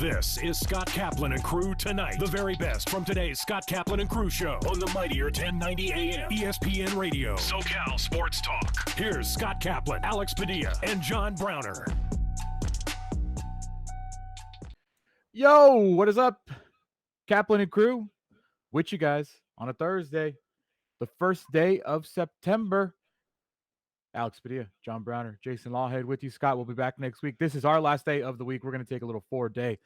This is Scott Kaplan and Crew Tonight. The very best from today's Scott Kaplan and Crew show on the mightier 1090 AM ESPN Radio. SoCal Sports Talk. Here's Scott Kaplan, Alex Padilla, and John Browner. Yo, what is up? Kaplan and Crew with you guys on a Thursday, the first day of September. Alex Padilla, John Browner, Jason Lawhead with you. Scott will be back next week. This is our last day of the week. We're going to take a little 4-day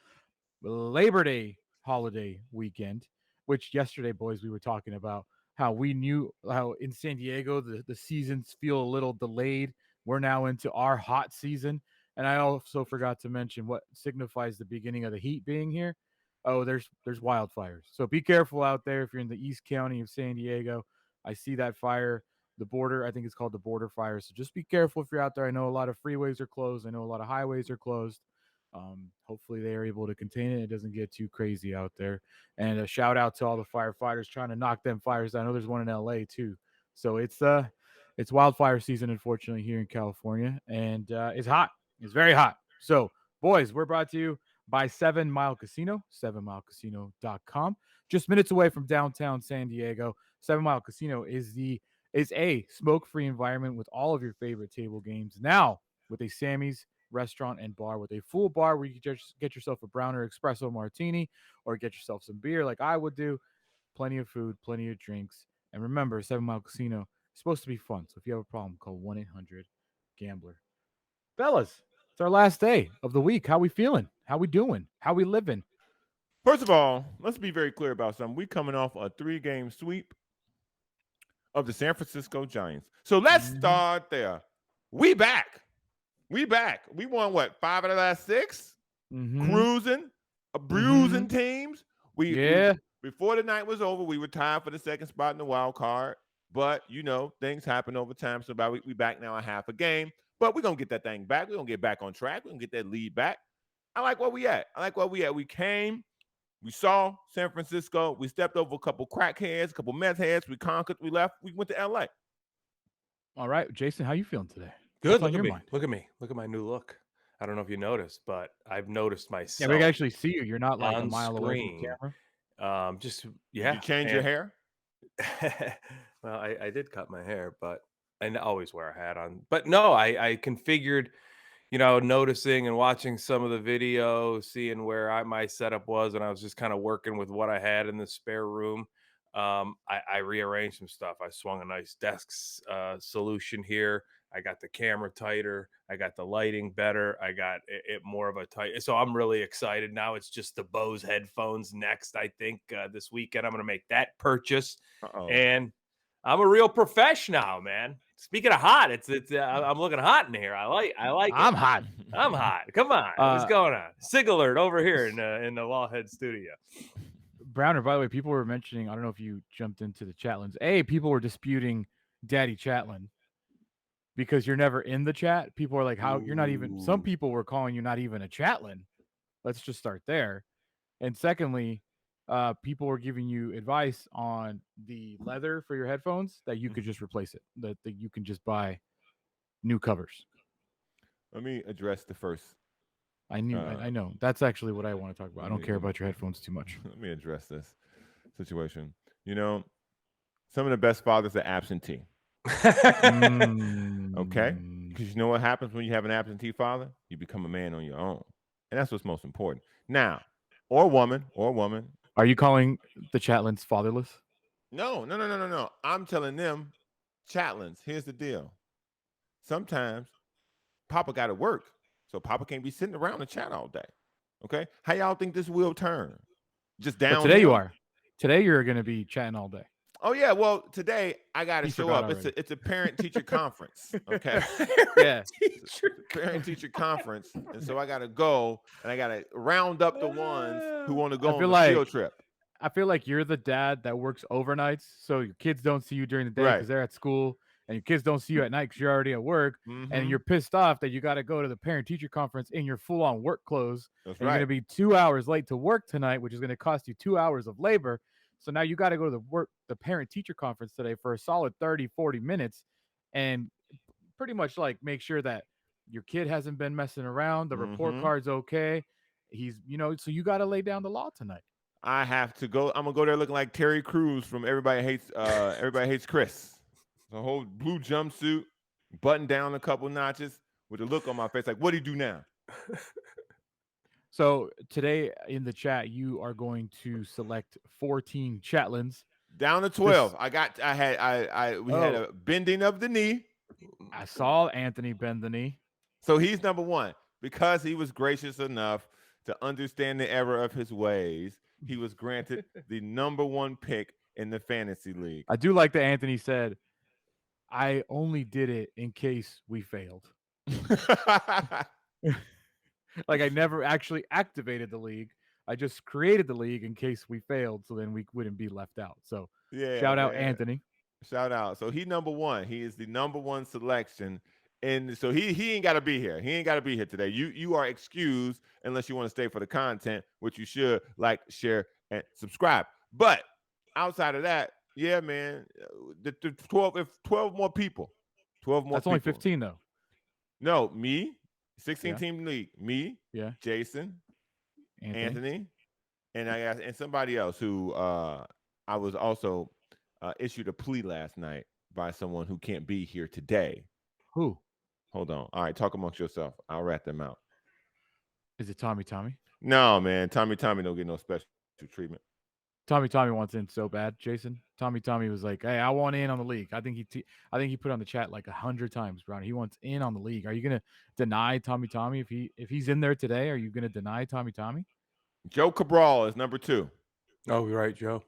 Labor Day holiday weekend, which yesterday, boys, we were talking about how we knew how in San Diego the seasons feel a little delayed. We're now into our hot season. And I also forgot to mention what signifies the beginning of the heat being here. Oh, there's wildfires. So be careful out there if you're in the East County of San Diego. I see that fire. The border, I think it's called the border fire. So just be careful if you're out there. I know a lot of freeways are closed. I know a lot of highways are closed. Hopefully they are able to contain it. It doesn't get too crazy out there. And a shout out to all the firefighters trying to knock them fires down. I know there's one in LA too. So it's wildfire season, unfortunately, here in California. And it's hot. It's very hot. So, boys, we're brought to you by 7 Mile Casino, 7milecasino.com. Just minutes away from downtown San Diego. 7 Mile Casino is a smoke-free environment with all of your favorite table games. Now, with a Sammy's restaurant and bar, with a full bar where you can just get yourself a Browner espresso martini or get yourself some beer like I would do. Plenty of food, plenty of drinks. And remember, 7 Mile Casino is supposed to be fun. So if you have a problem, call 1-800-GAMBLER. Fellas, it's our last day of the week. How we feeling? How we doing? How we living? First of all, let's be very clear about something. We're coming off a 3-game sweep of the San Francisco Giants. So let's start there. We back. We won, 5 out of the last 6? Cruising, bruising teams. Before the night was over, we were tied for the second spot in the wild card. But, things happen over time. So we back now a half a game. But we're going to get that thing back. We're going to get back on track. We're going to get that lead back. I like where we at. We came. We saw San Francisco. We stepped over a couple crackheads, a couple meth heads. We conquered. We left. We went to L.A. All right, Jason, how you feeling today? Good. What's on your mind? Look at me. Look at my new look. I don't know if you noticed, but I've noticed myself. Yeah, we can actually see you. You're not like a mile away screen. from the camera. Did you change your hair? Well, I did cut my hair, but I always wear a hat on. But no, I configured, noticing and watching some of the videos, seeing where my setup was, and I was just kind of working with what I had in the spare room. I rearranged some stuff. I swung a nice desk solution here. I got the camera tighter. I got the lighting better. I got it more of a tight. So I'm really excited. Now it's just the Bose headphones next. I think this weekend I'm going to make that purchase. And I'm a real professional, man. Speaking of hot, I'm looking hot in here. I like it. I'm hot. I'm hot. Come on. What's going on? Sig alert over here in the Lawhead studio. Browner, by the way, people were mentioning, I don't know if you jumped into the Chatlins. People were disputing Daddy Chatlin because you're never in the chat. People are like, how you're not even, some people were calling you not even a Chatlin. Let's just start there. And secondly, people were giving you advice on the leather for your headphones that you could just replace it, that you can just buy new covers. Let me address the first. I know. That's actually what I want to talk about. I don't care about your headphones too much. Let me address this situation. Some of the best fathers are absentee. Okay? Because you know what happens when you have an absentee father? You become a man on your own. And that's what's most important. Now, or woman. Are you calling the Chatlins fatherless? No. I'm telling them, Chatlins, here's the deal. Sometimes Papa got to work. So Papa can't be sitting around the chat all day. Okay? How y'all think this will turn? Just down. Today you are. Today you're going to be chatting all day. Oh, yeah. Well, today I got to show up. It's a parent-teacher conference. Okay? Parent-teacher conference. And so I got to go, and I got to round up the ones who want to go on the field trip. I feel like you're the dad that works overnights, so your kids don't see you during the day because they're at school. And your kids don't see you at night because you're already at work, and you're pissed off that you got to go to the parent-teacher conference in your full-on work clothes. That's right. You're going to be 2 hours late to work tonight, which is going to cost you 2 hours of labor. So now you got to go to the parent-teacher conference today for a solid 30, 40 minutes and pretty much like make sure that your kid hasn't been messing around, the report card's okay. he's, so you got to lay down the law tonight. I have to go. I'm gonna go there looking like Terry Crews from Everybody Hates Chris. The whole blue jumpsuit, button down a couple notches, with a look on my face like, what do you do now? So today in the chat, you are going to select 14 Chatlins. Down to 12. We had a bending of the knee. I saw Anthony bend the knee. So he's number one because he was gracious enough to understand the error of his ways. He was granted the number one pick in the fantasy league. I do like that Anthony said, I only did it in case we failed. Like I never actually activated the league. I just created the league in case we failed, so then we wouldn't be left out. So yeah, shout out Anthony. Shout out. So he number one. He is the number one selection. And so he ain't got to be here. He ain't got to be here today. You are excused unless you want to stay for the content, which you should like, share, and subscribe. But outside of that, yeah, man, the 12 more people. 12 more. That's only 15 though. No, me, 16 team league. Me, Jason, Anthony, and somebody else who I was also issued a plea last night by someone who can't be here today. Who? Hold on. All right, talk amongst yourself. I'll rat them out. Is it Tommy? No, man. Tommy don't get no special treatment. Tommy wants in so bad, Jason. Tommy was like, "Hey, I want in on the league." I think he put on the chat like 100 times, Brown. He wants in on the league. Are you gonna deny Tommy if he's in there today? Are you gonna deny Tommy? Joe Cabral is number 2. Oh, you're right, Joe.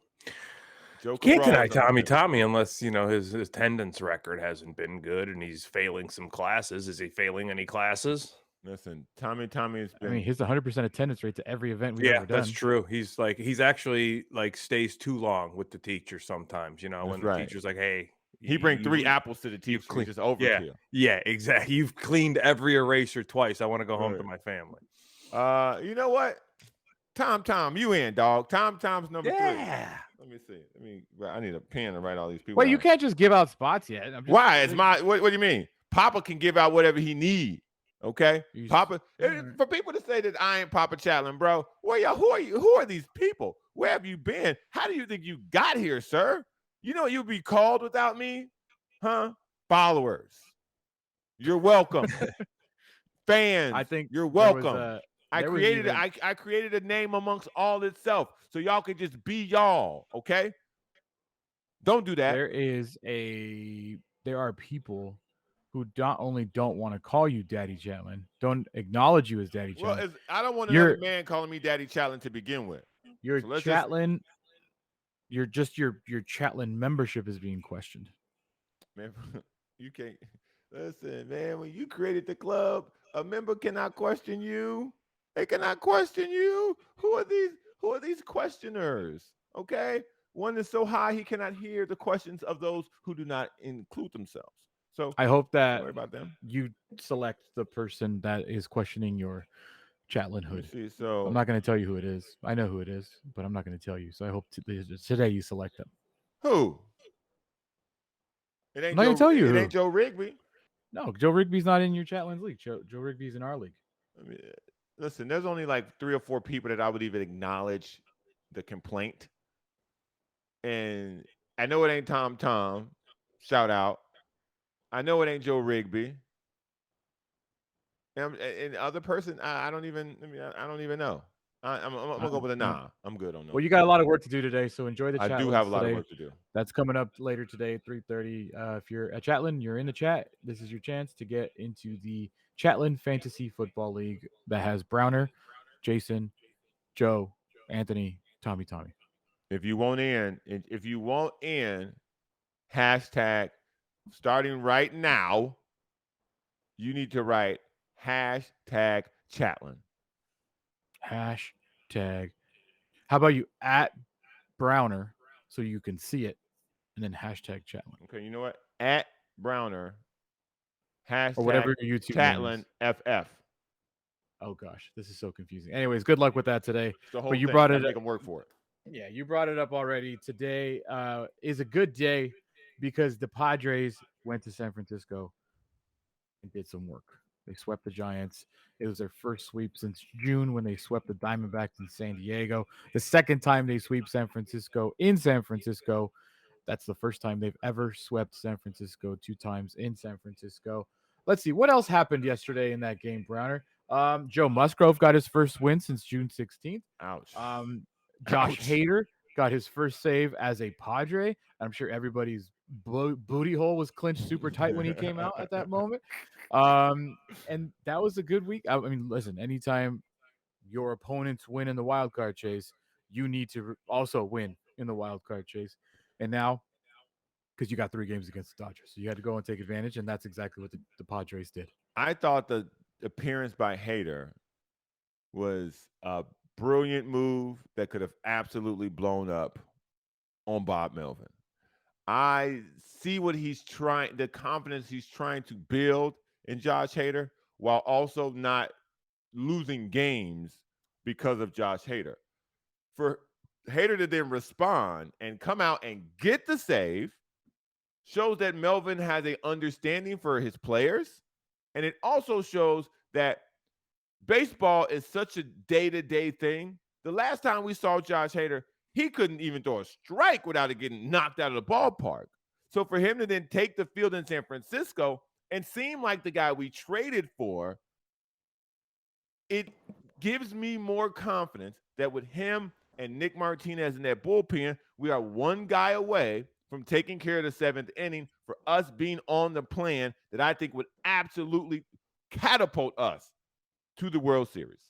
You can't deny Tommy unless his attendance record hasn't been good and he's failing some classes. Is he failing any classes? Listen, Tommy's been. I mean, his 100% attendance rate to every event we've ever done. That's true. He's actually stays too long with the teacher sometimes. When the teacher's like, "Hey," he bring 3 apples to the teacher. Just overkill. Yeah, exactly. You've cleaned every eraser twice. I want to go home to my family. You know what? Tom, you in, dog? Tom's number 3. Let me see. I need a pen to write all these people. Wait, you can't just give out spots yet. Why? It's my. What do you mean? Papa can give out whatever he need. Okay, Papa. For people to say that I ain't Papa Chatlin, bro. Where y'all? Who are you? Who are these people? Where have you been? How do you think you got here, sir? You know you'd be called without me, huh? Followers, you're welcome. Fans, I think you're welcome. I created a name amongst all itself, so y'all can just be y'all. Okay, don't do that. There are people who not only don't want to call you Daddy Chatlin, don't acknowledge you as Daddy Chatlin. Well, I don't want another man calling me Daddy Chatlin to begin with. You're Chatlin. Your Chatlin membership is being questioned. Man, you can't listen, man. When you created the club, a member cannot question you. They cannot question you. Who are these questioners? Okay, one is so high he cannot hear the questions of those who do not include themselves. So I hope that worry about them. You select the person that is questioning your Chatlinhood. See, so I'm not going to tell you who it is. I know who it is, but I'm not going to tell you. So I hope today you select them. Who? I'm not going to tell you. It ain't Joe Rigby. No, Joe Rigby's not in your Chatlin's league. Joe Rigby's in our league. I mean, listen, there's only like 3 or 4 people that I would even acknowledge the complaint. And I know it ain't Tom. Shout out. I know it ain't Joe Rigby. And the other person, I don't even know. I'm gonna go with a nah. I'm good on that. Well, you got a lot of work to do today, so enjoy the chat. I do have a lot of work to do. That's coming up later today at 3:30. If you're at Chatlin, you're in the chat. This is your chance to get into the Chatlin Fantasy Football League that has Browner, Jason, Joe, Anthony, Tommy. If you want in, hashtag starting right now, you need to write hashtag Chatlin. Hashtag. How about you at Browner so you can see it, and then hashtag Chatlin. Okay, you know what? At Browner. Hashtag or whatever your YouTube Chatlin FF. Oh gosh, this is so confusing. Anyways, good luck with that today. But you brought it. Make them work for it. Yeah, you brought it up already. Today is a good day because the Padres went to San Francisco and did some work. They swept the Giants. It was their first sweep since June when they swept the Diamondbacks in San Diego. The second time they sweep San Francisco in San Francisco. That's the first time they've ever swept San Francisco 2 times in San Francisco. Let's see what else happened yesterday in that game, Browner. Joe Musgrove got his first win since June 16th. Ouch. Josh Ouch. Hader got his first save as a Padre. I'm sure everybody's booty hole was clinched super tight when he came out at that moment. And that was a good week. I mean, listen, anytime your opponents win in the wild card chase, you need to also win in the wild card chase. And now, because you got 3 games against the Dodgers, so you had to go and take advantage, and that's exactly what the Padres did. I thought the appearance by Hader was a brilliant move that could have absolutely blown up on Bob Melvin. I see what he's trying, the confidence he's trying to build in Josh Hader, while also not losing games because of Josh Hader. For Hader to then respond and come out and get the save shows that Melvin has an understanding for his players. And it also shows that baseball is such a day-to-day thing. The last time we saw Josh Hader, he couldn't even throw a strike without it getting knocked out of the ballpark. So for him to then take the field in San Francisco and seem like the guy we traded for, it gives me more confidence that with him and Nick Martinez in that bullpen, we are one guy away from taking care of the 7th inning for us being on the plan that I think would absolutely catapult us to the World Series.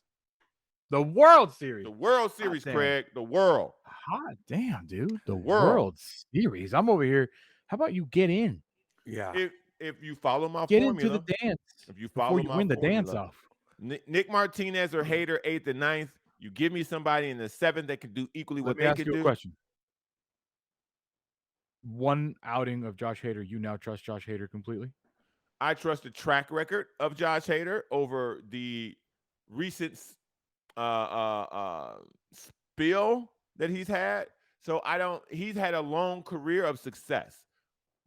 The World Series. The World Series, Craig. The world. Hot damn, dude. The World. World Series. I'm over here. How about you get in? Yeah. If you follow my Get formula, into the dance. if you Before follow you my win the formula, dance off. Nick Martinez or Hader, 8th and 9th. You give me somebody in the 7th that can do equally what Let me they ask can you do. a question. One outing of Josh Hader, you now trust Josh Hader completely? I trust the track record of Josh Hader over the recent spill that he's had. So he's had a long career of success.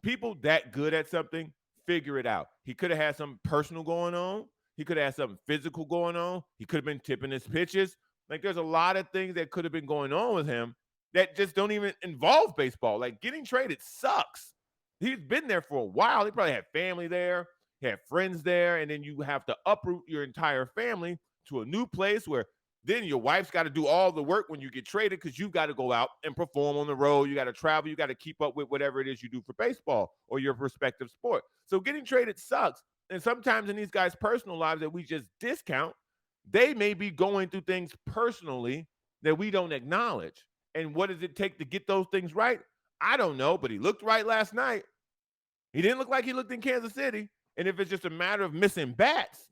People that good at something figure it out. He could have had something personal going on. He could have had something physical going on. He could have been tipping his pitches. Like there's a lot of things that could have been going on with him that just don't even involve baseball. Like getting traded sucks. He's been there for a while. He probably had family there. He had friends there. And then you have to uproot your entire family to a new place where then your wife's got to do all the work when you get traded because you've got to go out and perform on the road. You got to travel. You got to keep up with whatever it is you do for baseball or your respective sport. So getting traded sucks. And sometimes in these guys' personal lives that we just discount, they may be going through things personally that we don't acknowledge. And what does it take to get those things right? I don't know, but he looked right last night. He didn't look like he looked in Kansas City. And if it's just a matter of missing bats,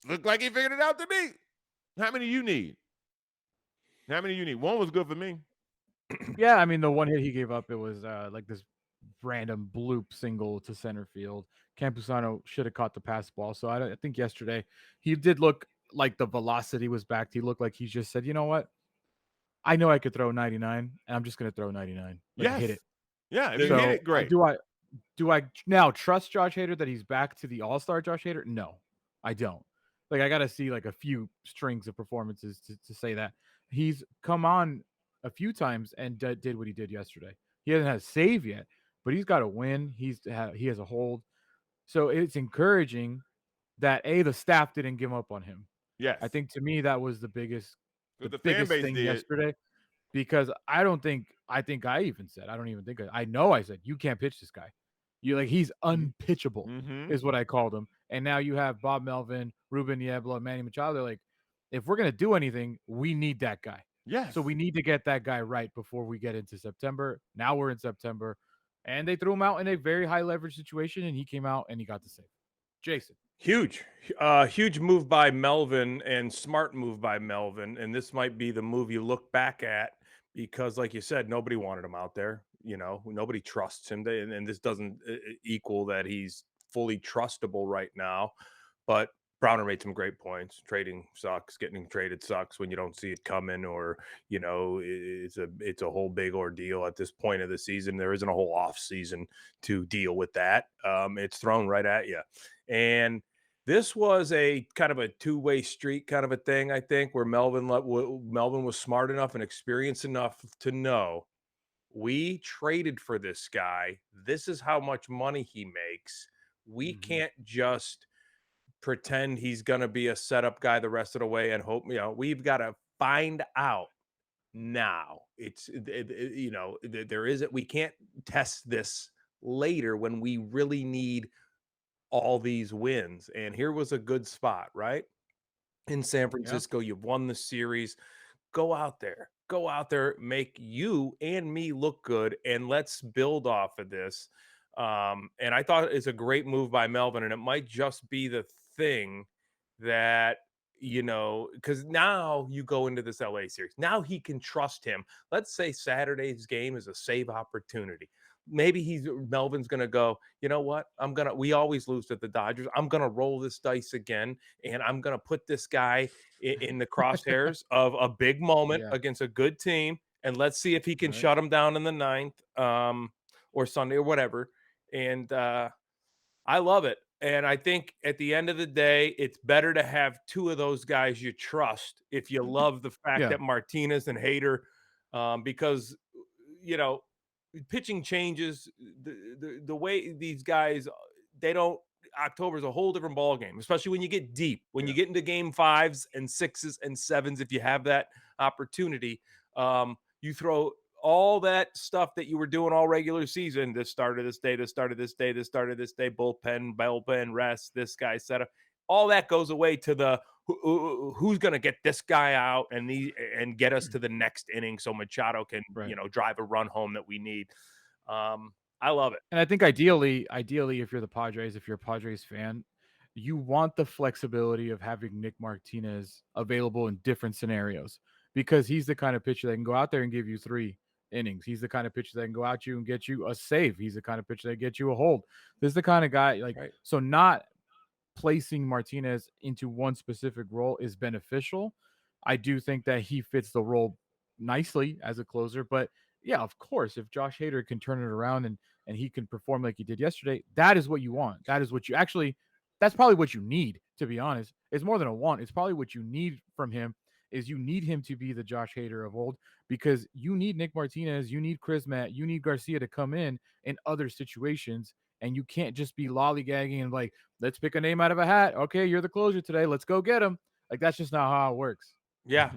looked like he figured it out to me. How many you need? How many you need? One was good for me. Yeah, I mean, the one hit he gave up, it was like this random bloop single to center field. Campusano should have caught the pass ball. So I think yesterday he did look like the velocity was back. He looked like he just said, you know what? I know I could throw 99, and I'm just going to throw 99. Like, hit it. Yeah, if you hit it, great. Do I now trust Josh Hader that he's back to the all-star Josh Hader? No, I don't. Like, I got to see like a few strings of performances to say that. He's come on a few times and did what he did yesterday. He hasn't had a save yet, but he's got a win. He has a hold. So it's encouraging that the staff didn't give up on him. Yes. I think to me that was the biggest the biggest fan base thing did yesterday, because I even said, I know I said, you can't pitch this guy. You like, he's unpitchable is what I called him. And now you have Bob Melvin, Ruben Niebla, Manny Machado. They're like, if we're going to do anything, we need that guy. Yes. So we need to get that guy right before we get into September. Now we're in September, and they threw him out in a very high leverage situation, and he came out and he got the save. Jason. Huge move by Melvin, and smart move by Melvin. And this might be the move you look back at because, like you said, nobody wanted him out there. You know, nobody trusts him. And this doesn't equal that he's fully trustable right now. But Browner made some great points. Trading sucks. Getting traded sucks when you don't see it coming, or, you know, it's a whole big ordeal at this point of the season. There isn't a whole off season to deal with that. It's thrown right at you. And This was a kind of a two-way street kind of a thing, I think, where Melvin was smart enough and experienced enough to know we traded for this guy. This is how much money he makes. We can't just pretend he's going to be a setup guy the rest of the way and hope, we've got to find out now. There isn't, we can't test this later when we really need all these wins. And here was a good spot, right? In San Yeah. Francisco, you've won the series. Go out there, make you and me look good, and let's build off of this. And I thought it's a great move by Melvin, and it might just be the thing that, because now you go into this LA series. Now he can trust him. Let's say Saturday's game is a save opportunity. Maybe Melvin's gonna go, you know what? We always lose to the Dodgers. I'm gonna roll this dice again, and I'm gonna put this guy in the crosshairs of a big moment Yeah. against a good team, and let's see if he can Right. shut him down in the ninth, or Sunday or whatever. And I love it. And I think at the end of the day, it's better to have two of those guys you trust if you love the fact Yeah. that Martinez and Hader, because you know pitching changes. The way these guys, they don't. October is a whole different ball game, especially when you get deep, when you get into game 5s and 6s and 7s. If you have that opportunity, you throw all that stuff that you were doing all regular season. This started this day, this started this day, this started this day, bullpen, rest, this guy setup. All that goes away to the who's going to get this guy out and get us to the next inning so Machado can Right. drive a run home that we need. I love it. And I think ideally, if you're the Padres, if you're a Padres fan, you want the flexibility of having Nick Martinez available in different scenarios because he's the kind of pitcher that can go out there and give you 3 innings. He's the kind of pitcher that can go out you and get you a save. He's the kind of pitcher that get you a hold. This is the kind of guy so not placing Martinez into one specific role is beneficial. I do think that he fits the role nicely as a closer, but yeah, of course, if Josh Hader can turn it around and he can perform like he did yesterday, that is what you want. That is what you actually that's probably what you need, to be honest. It's more than a want. It's probably what you need from him is you need him to be the Josh Hader of old because you need Nick Martinez, you need Chris Matt, you need Garcia to come in other situations and you can't just be lollygagging and like, let's pick a name out of a hat. Okay, you're the closer today. Let's go get him. Like that's just not how it works. Yeah.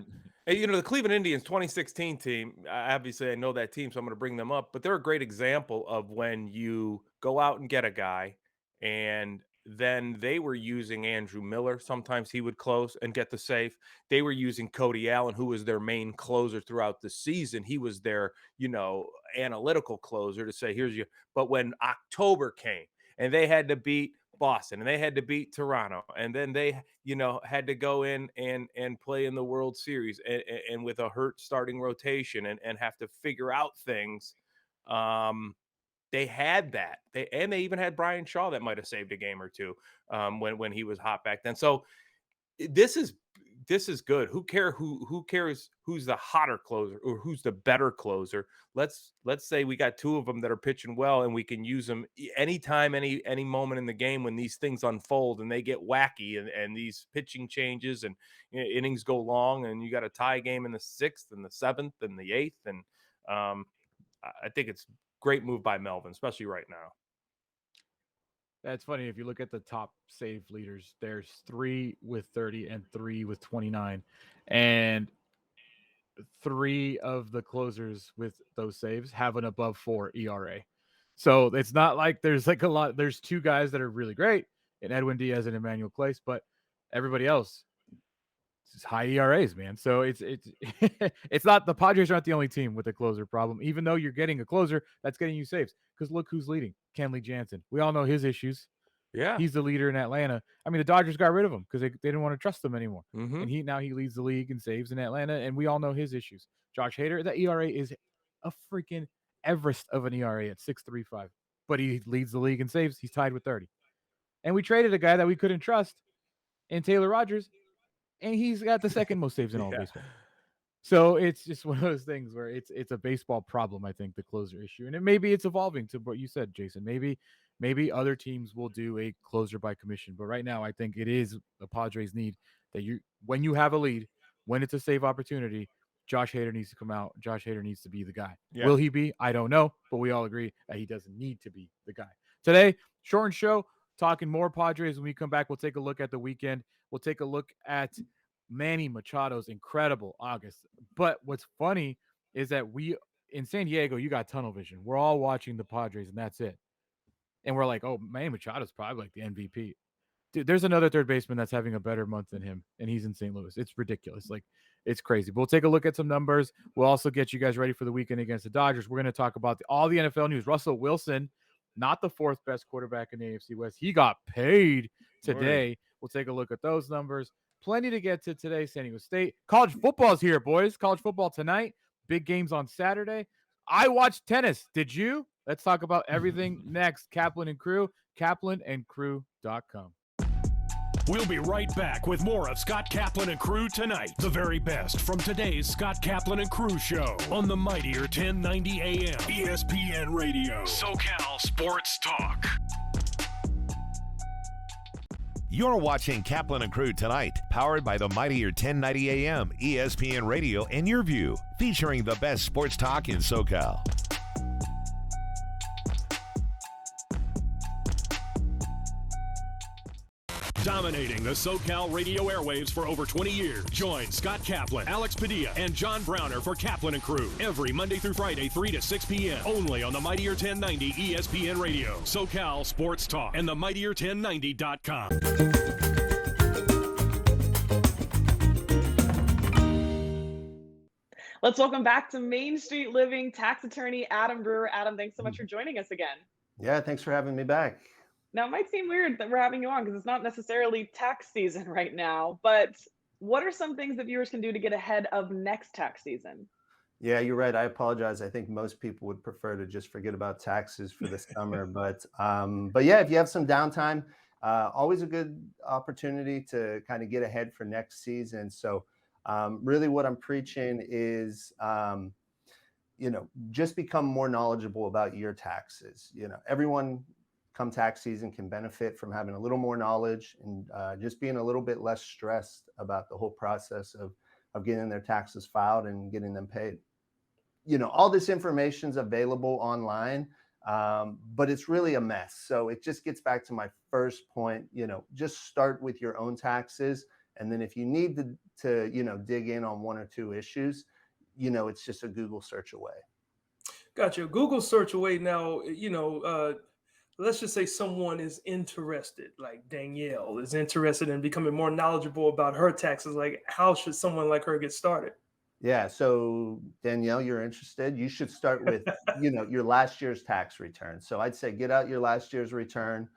Hey, the Cleveland Indians 2016 team, obviously I know that team, so I'm going to bring them up, but they're a great example of when you go out and get a guy, and then they were using Andrew Miller. Sometimes he would close and get the save. They were using Cody Allen, who was their main closer throughout the season. He was their, analytical closer to say, here's your. But when October came and they had to beat Boston and they had to beat Toronto and then they had to go in and play in the World Series and with a hurt starting rotation and have to figure out things. They had that. They even had Brian Shaw that might have saved a game or two when he was hot back then. So this is good. Who cares who's the hotter closer or who's the better closer? Let's say we got 2 of them that are pitching well and we can use them anytime, any moment in the game when these things unfold and they get wacky and these pitching changes and innings go long and you got a tie game in the 6th and the 7th and the 8th. And I think it's great move by Melvin, especially right now. That's funny. If you look at the top save leaders, there's 3 with 30 and 3 with 29. And 3 of the closers with those saves have an above 4 ERA. So it's not like there's like a lot. There's 2 guys that are really great in Edwin Diaz and Emmanuel Clace, but everybody else is high ERAs, man. So it's it's not the Padres aren't the only team with a closer problem, even though you're getting a closer that's getting you saves. Because look who's leading. Kenley Jansen. We all know his issues. Yeah. He's the leader in Atlanta. I mean, the Dodgers got rid of him because they didn't want to trust him anymore. Mm-hmm. And now he leads the league in saves in Atlanta, and we all know his issues. Josh Hader, that ERA is a freaking Everest of an ERA at 6.35. But he leads the league in saves. He's tied with 30. And we traded a guy that we couldn't trust in Taylor Rogers, and he's got the second most saves in all of baseball. So it's just one of those things where it's a baseball problem, I think, the closer issue. And maybe it's evolving to what you said, Jason. Maybe Maybe other teams will do a closer by commission, but right now I think it is the Padres need that when you have a lead, when it's a save opportunity, Josh Hader needs to come out. Josh Hader needs to be the guy. Yeah. Will he be? I don't know, but we all agree that he doesn't need to be the guy. Today, short and show, talking more Padres. When we come back, we'll take a look at the weekend. We'll take a look at Manny Machado's incredible August. But what's funny is that in San Diego, you got tunnel vision. We're all watching the Padres, and that's it. And we're like, oh, Manny Machado's probably like the MVP. Dude, there's another third baseman that's having a better month than him, and he's in St. Louis. It's ridiculous. Like, it's crazy. But we'll take a look at some numbers. We'll also get you guys ready for the weekend against the Dodgers. We're going to talk about all the NFL news. Russell Wilson, not the fourth best quarterback in the AFC West. He got paid today. Right. We'll take a look at those numbers. Plenty to get to today. San Diego State. College football's here, boys. College football tonight. Big games on Saturday. I watched tennis. Did you? Let's talk about everything next. Kaplan and Crew, kaplanandcrew.com. We'll be right back with more of Scott Kaplan and Crew tonight. The very best from today's Scott Kaplan and Crew show on the mightier 1090 AM ESPN Radio. SoCal Sports Talk. You're watching Kaplan and Crew tonight, powered by the mightier 1090 AM ESPN Radio and Your View, featuring the best sports talk in SoCal. Dominating the SoCal radio airwaves for over 20 years. Join Scott Kaplan, Alex Padilla, and John Browner for Kaplan and Crew every Monday through Friday, 3 to 6 p.m. Only on the mightier 1090 ESPN Radio, SoCal Sports Talk, and the mightier1090.com. Let's welcome back to Main Street Living tax attorney Adam Brewer. Adam, thanks so much for joining us again. Yeah, thanks for having me back. Now, it might seem weird that we're having you on because it's not necessarily tax season right now, but what are some things that viewers can do to get ahead of next tax season? Yeah, you're right. I apologize. I think most people would prefer to just forget about taxes for the summer, but yeah, if you have some downtime, always a good opportunity to kind of get ahead for next season. So really what I'm preaching is, just become more knowledgeable about your taxes. Everyone come tax season can benefit from having a little more knowledge and just being a little bit less stressed about the whole process of getting their taxes filed and getting them paid. All this information is available online, but it's really a mess. So it just gets back to my first point, just start with your own taxes. And then if you need to dig in on one or two issues, it's just a Google search away. Gotcha. Google search away. Now, let's just say someone is interested, like Danielle is interested in becoming more knowledgeable about her taxes. Like, how should someone like her get started? Yeah. So Danielle, you're interested. You should start with, your last year's tax return. So I'd say get out your last year's return.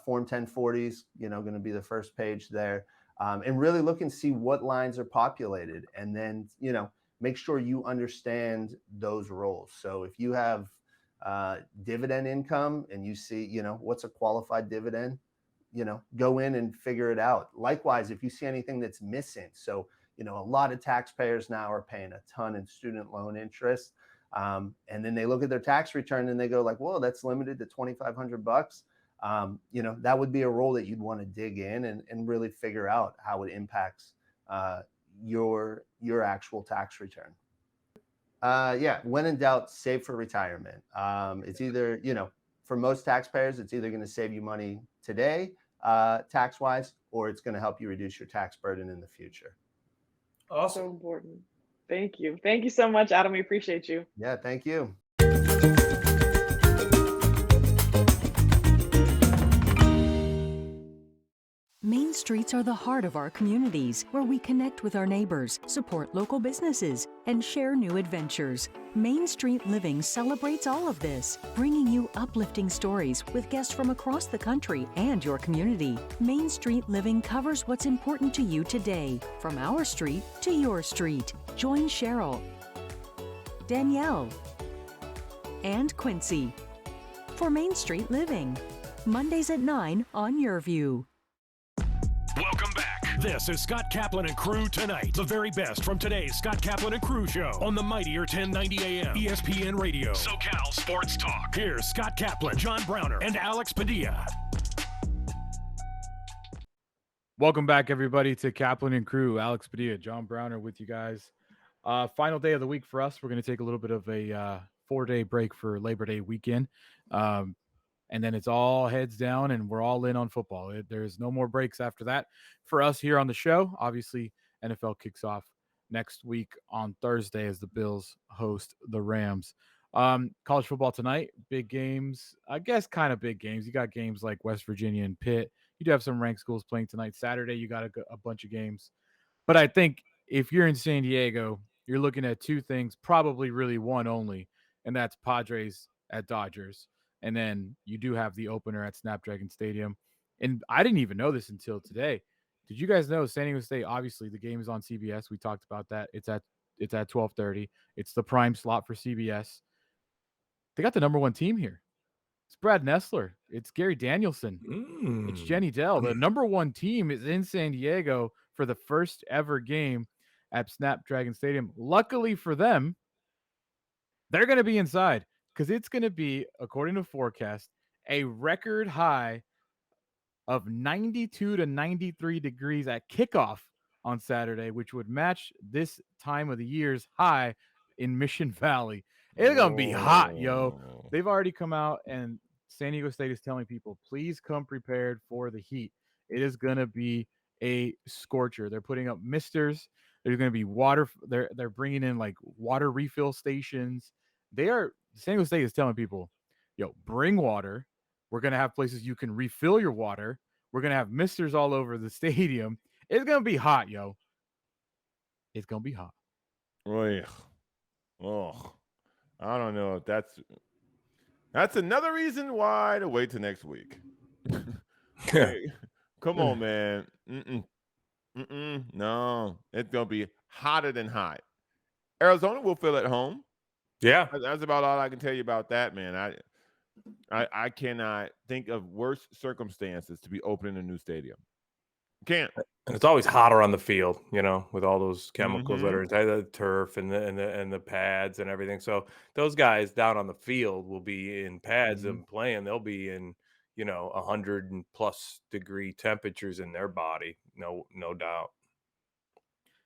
Form 1040s, going to be the first page there. And really look and see what lines are populated. And then, make sure you understand those roles. So if you have dividend income and you see, what's a qualified dividend, go in and figure it out. Likewise, if you see anything that's missing. So, a lot of taxpayers now are paying a ton in student loan interest. And then they look at their tax return and they go like, well, that's limited to $2,500. That would be a role that you'd want to dig in and really figure out how it impacts your actual tax return. When in doubt, save for retirement. It's either, for most taxpayers, it's either going to save you money today, tax-wise, or it's going to help you reduce your tax burden in the future. Awesome. So important. Thank you. Thank you so much, Adam. We appreciate you. Yeah, thank you. Main streets are the heart of our communities, where we connect with our neighbors, support local businesses, and share new adventures. Main Street Living celebrates all of this, bringing you uplifting stories with guests from across the country and your community. Main Street Living covers what's important to you today, from our street to your street. Join Cheryl, Danielle, and Quincy for Main Street Living. Mondays at 9 on Your View. Welcome back. This is Scott Kaplan and Crew Tonight. The very best from today's Scott Kaplan and Crew show on the mightier 1090 AM ESPN Radio. SoCal Sports Talk. Here's Scott Kaplan, John Browner, and Alex Padilla. Welcome back, everybody, to Kaplan and Crew. Alex Padilla, John Browner with you guys. Final day of the week for us. We're going to take a little bit of a 4-day break for Labor Day weekend. And then it's all heads down and we're all in on football. There's no more breaks after that for us here on the show. Obviously, NFL kicks off next week on Thursday as the Bills host the Rams. College football tonight, big games, I guess kind of big games. You got games like West Virginia and Pitt. You do have some ranked schools playing tonight. Saturday, you got a bunch of games. But I think if you're in San Diego, you're looking at two things, probably really one only, and that's Padres at Dodgers. And then you do have the opener at Snapdragon Stadium. And I didn't even know this until today. Did you guys know San Diego State, obviously the game is on CBS. We talked about that. It's at 12:30. It's the prime slot for CBS. They got the number one team here. It's Brad Nessler. It's Gary Danielson. It's Jenny Dell. The number one team is in San Diego for the first ever game at Snapdragon Stadium. Luckily for them, they're going to be inside because it's going to be, according to forecast, a record high of 92 to 93 degrees at kickoff on Saturday, which would match this time of the year's high in Mission Valley. It's going to be hot, yo. They've already come out and San Diego State is telling people, please come prepared for the heat. It is going to be a scorcher. They're putting up misters. There's going to be water. They're bringing in like water refill stations. San Diego State is telling people, yo, bring water. We're going to have places you can refill your water. We're going to have misters all over the stadium. It's going to be hot, yo. It's going to be hot. Oh, I don't know if that's another reason why to wait till next week. Hey, come on, man. No, it's going to be hotter than hot. Arizona will feel at home. Yeah. That's about all I can tell you about that, man. I cannot think of worse circumstances to be opening a new stadium. Can't. And it's always hotter on the field, with all those chemicals that are inside the turf and the pads and everything. So those guys down on the field will be in pads and playing. They'll be in, 100+ degree temperatures in their body. No doubt.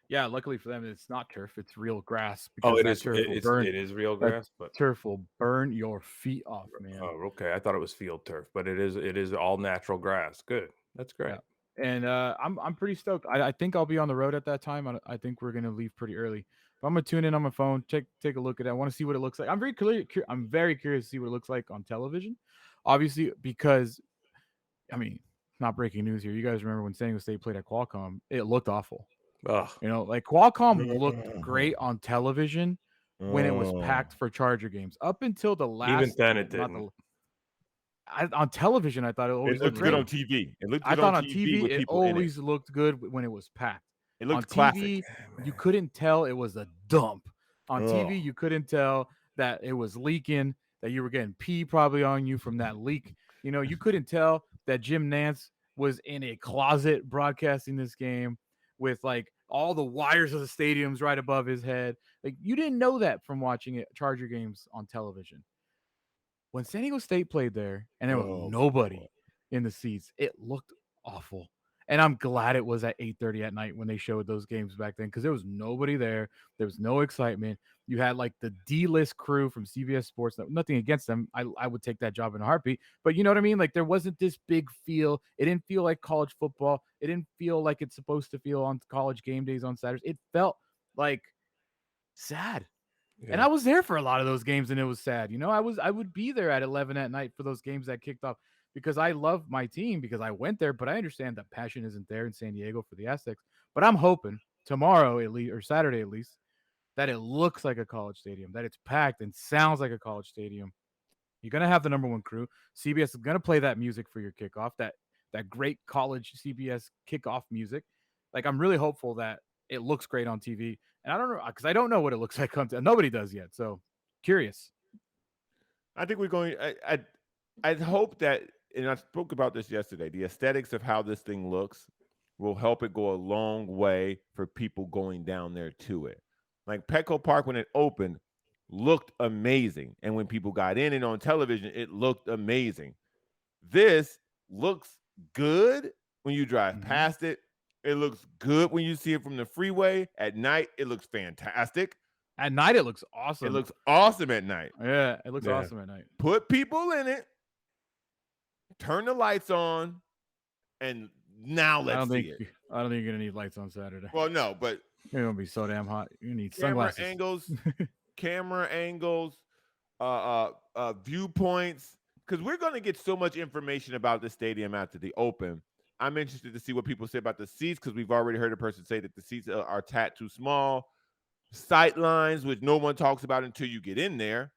Yeah, luckily for them, it's not turf; it's real grass. Oh, it is. It is real grass, but turf will burn your feet off, man. Oh, okay. I thought it was field turf, but it is all natural grass. Good, that's great. Yeah. And I'm pretty stoked. I think I'll be on the road at that time. I think we're gonna leave pretty early. But I'm gonna tune in on my phone, take a look at it. I want to see what it looks like. I'm very curious to see what it looks like on television, obviously, because not breaking news here. You guys remember when San Diego State played at Qualcomm? It looked awful. Like Qualcomm looked great on television when it was packed for Charger games. Up until the last, even then it didn't. On television, I thought it always looked good great. on TV. I thought on TV it always looked good when it was packed. It looked on classic. TV, you couldn't tell it was a dump. On TV, you couldn't tell that it was leaking, that you were getting pee probably on you from that leak. You couldn't tell that Jim Nantz was in a closet broadcasting this game with like all the wires of the stadiums right above his head. Like you didn't know that from watching Charger games on television. When San Diego State played there and there was nobody in the seats, it looked awful. And I'm glad it was at 8:30 at night when they showed those games back then because there was nobody there. There was no excitement. You had like the D-list crew from CBS Sports. Nothing against them. I would take that job in a heartbeat. But you know what I mean? Like there wasn't this big feel. It didn't feel like college football. It didn't feel like it's supposed to feel on college game days on Saturdays. It felt like sad. Yeah. And I was there for a lot of those games and it was sad. I would be there at 11 at night for those games that kicked off. Because I love my team because I went there, but I understand that passion isn't there in San Diego for the Aztecs. But I'm hoping tomorrow at least, or Saturday at least, that it looks like a college stadium, that it's packed and sounds like a college stadium. You're going to have the number one crew. CBS is going to play that music for your kickoff, that great college CBS kickoff music. Like, I'm really hopeful that it looks great on TV. And I don't know, because I don't know what it looks like on TV. Nobody does yet. So, curious. I think we're going – I hope that – and I spoke about this yesterday, the aesthetics of how this thing looks will help it go a long way for people going down there to it. Like Petco Park, when it opened, looked amazing. And when people got in and on television, it looked amazing. This looks good when you drive past it. It looks good when you see it from the freeway. At night, it looks fantastic. At night, it looks awesome. It looks awesome at night. Yeah, it looks awesome at night. Put people in it, turn the lights on, and now let's see it. I don't think you're gonna need lights on Saturday. Well, no, but You're gonna be so damn hot. You need camera sunglasses. camera angles, viewpoints, because we're going to get so much information about the stadium after the open. I'm interested to see what people say about the seats, because we've already heard a person say that the seats are too small. Sight lines, which no one talks about until you get in there.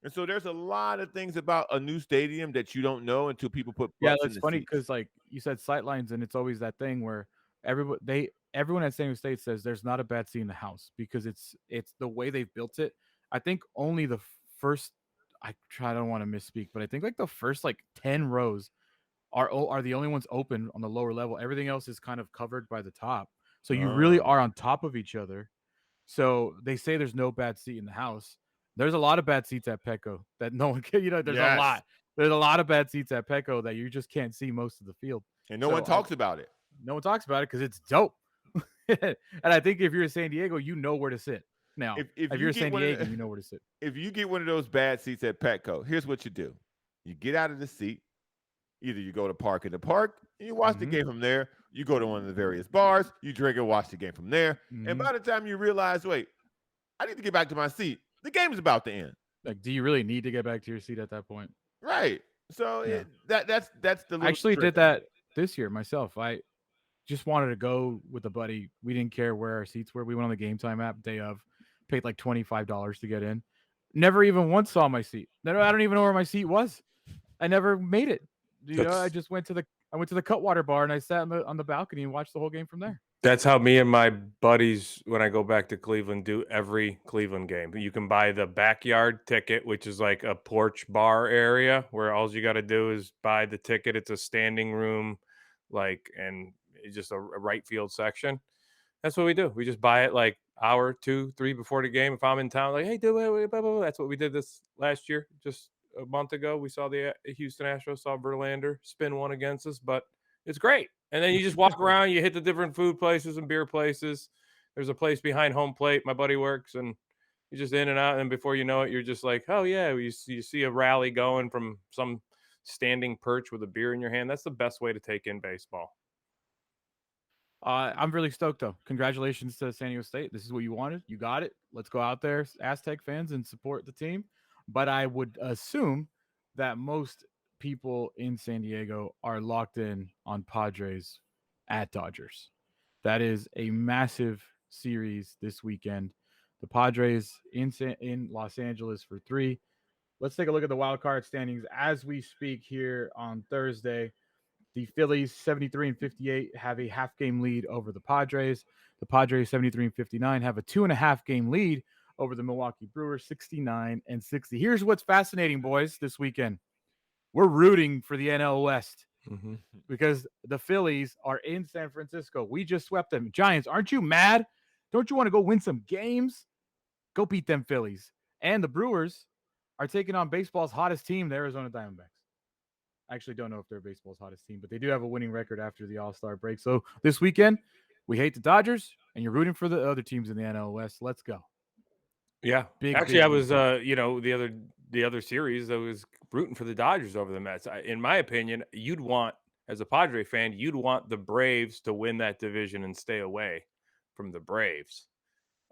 And so there's a lot of things about a new stadium that you don't know until people put butts in it's the funny seats. because like you said, sight lines, and it's always that thing where everyone at San Diego State says there's not a bad seat in the house because it's the way they've built it. I think only the first I don't want to misspeak, but I think like the first like 10 rows are the only ones open on the lower level. Everything else is kind of covered by the top. So you really are on top of each other. So they say there's no bad seat in the house. There's a lot of bad seats at Petco that no one can, there's a lot. There's a lot of bad seats at Petco that you just can't see most of the field. And no one talks about it. No one talks about it because it's dope. And I think if you're in San Diego, you know where to sit. Now, if you're in San Diego, you know where to sit. If you get one of those bad seats at Petco, here's what you do. You get out of the seat. Either you go to park in the park, and you watch the game from there. You go to one of the various bars, you drink and watch the game from there. And by the time you realize, wait, I need to get back to my seat, the game's about to end. Like, do you really need to get back to your seat at that point? Right. So that's the I actually did that this year myself. I just wanted to go with a buddy. We didn't care where our seats were. We went on the Game Time app day of, paid like $25 to get in. Never even once saw my seat. I don't even know where my seat was. I never made it. I just went to the Cutwater bar and I sat on the balcony and watched the whole game from there. That's how me and my buddies, when I go back to Cleveland, do every Cleveland game. You can buy the backyard ticket, which is like a porch bar area where all you got to do is buy the ticket. It's a standing room, and it's just a right field section. That's what we do. We just buy it like hour, 2, 3 before the game. If I'm in town, like, hey, do it. Blah, blah, blah. That's what we did this last year. Just a month ago, we saw the Houston Astros, saw Verlander spin one against us, but it's great. And then you just walk around, you hit the different food places and beer places. There's a place behind home plate my buddy works, and you're just in and out. And before you know it, you're just like, oh, yeah, you see a rally going from some standing perch with a beer in your hand. That's the best way to take in baseball. I'm really stoked, though. Congratulations to San Diego State. This is what you wanted. You got it. Let's go out there, Aztec fans, and support the team. But I would assume that most people in San Diego are locked in on Padres at Dodgers. That is a massive series this weekend. The Padres in Los Angeles for 3. Let's take a look at the wild card standings as we speak here on Thursday. The Phillies 73-58 have a half-game lead over the Padres. The Padres 73-59 have a 2.5-game lead over the Milwaukee Brewers 69-60. Here's what's fascinating, boys, this weekend. We're rooting for the NL West because the Phillies are in San Francisco. We just swept them. Giants, aren't you mad? Don't you want to go win some games? Go beat them Phillies. And the Brewers are taking on baseball's hottest team, the Arizona Diamondbacks. I actually don't know if they're baseball's hottest team, but they do have a winning record after the All-Star break. So this weekend, we hate the Dodgers, and you're rooting for the other teams in the NL West. Let's go. Yeah. Actually, I was, the other series, I was rooting for the Dodgers over the Mets. In my opinion, as a Padre fan, you'd want the Braves to win that division and stay away from the Braves.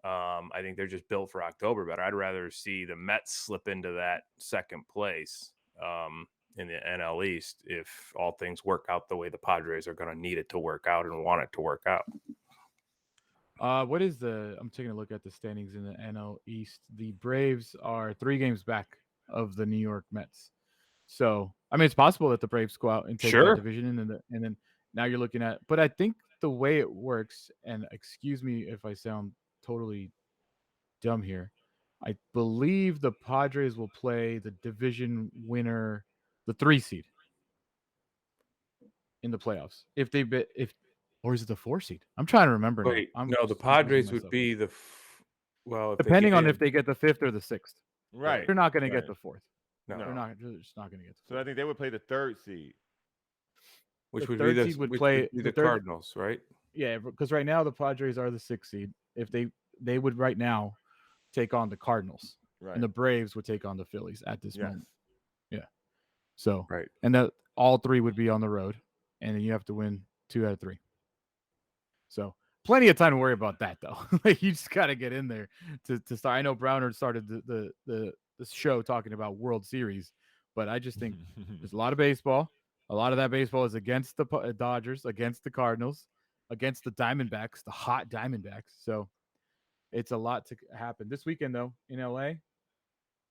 I think they're just built for October better. I'd rather see the Mets slip into that second place in the NL East if all things work out the way the Padres are going to need it to work out and want it to work out. I'm taking a look at the standings in the NL East. The Braves are 3 games back of the New York Mets. So, I mean, it's possible that the Braves go out and take that division, and then now you're looking at, but I think the way it works, and excuse me if I sound totally dumb here, I believe the Padres will play the division winner, the 3 seed in the playoffs. Or is it the 4 seed? I'm trying to remember now. Wait, I'm no, the just confusing Padres would myself. be the well, if Depending they on get if they get the 5th or the 6th. Right. They're not going to get Right. the 4th. no, They're just not going to get the So I think they would play the 3rd seed. which the would third be seed would which play would be the the third- Cardinals, right? Yeah, because right now the Padres are the 6th seed. If they would right now take on the Cardinals, Right. and the Braves would take on the Phillies at this Yes. moment. Yeah. So Right. and that all 3 would be on the road, and then you have to win 2 out of 3. So plenty of time to worry about that, though. Like, you just got to get in there to start. I know Browner started the show talking about World Series, but I just think there's a lot of baseball. A lot of that baseball is against the Dodgers, against the Cardinals, against the Diamondbacks, the hot Diamondbacks. So it's a lot to happen this weekend, though, in LA.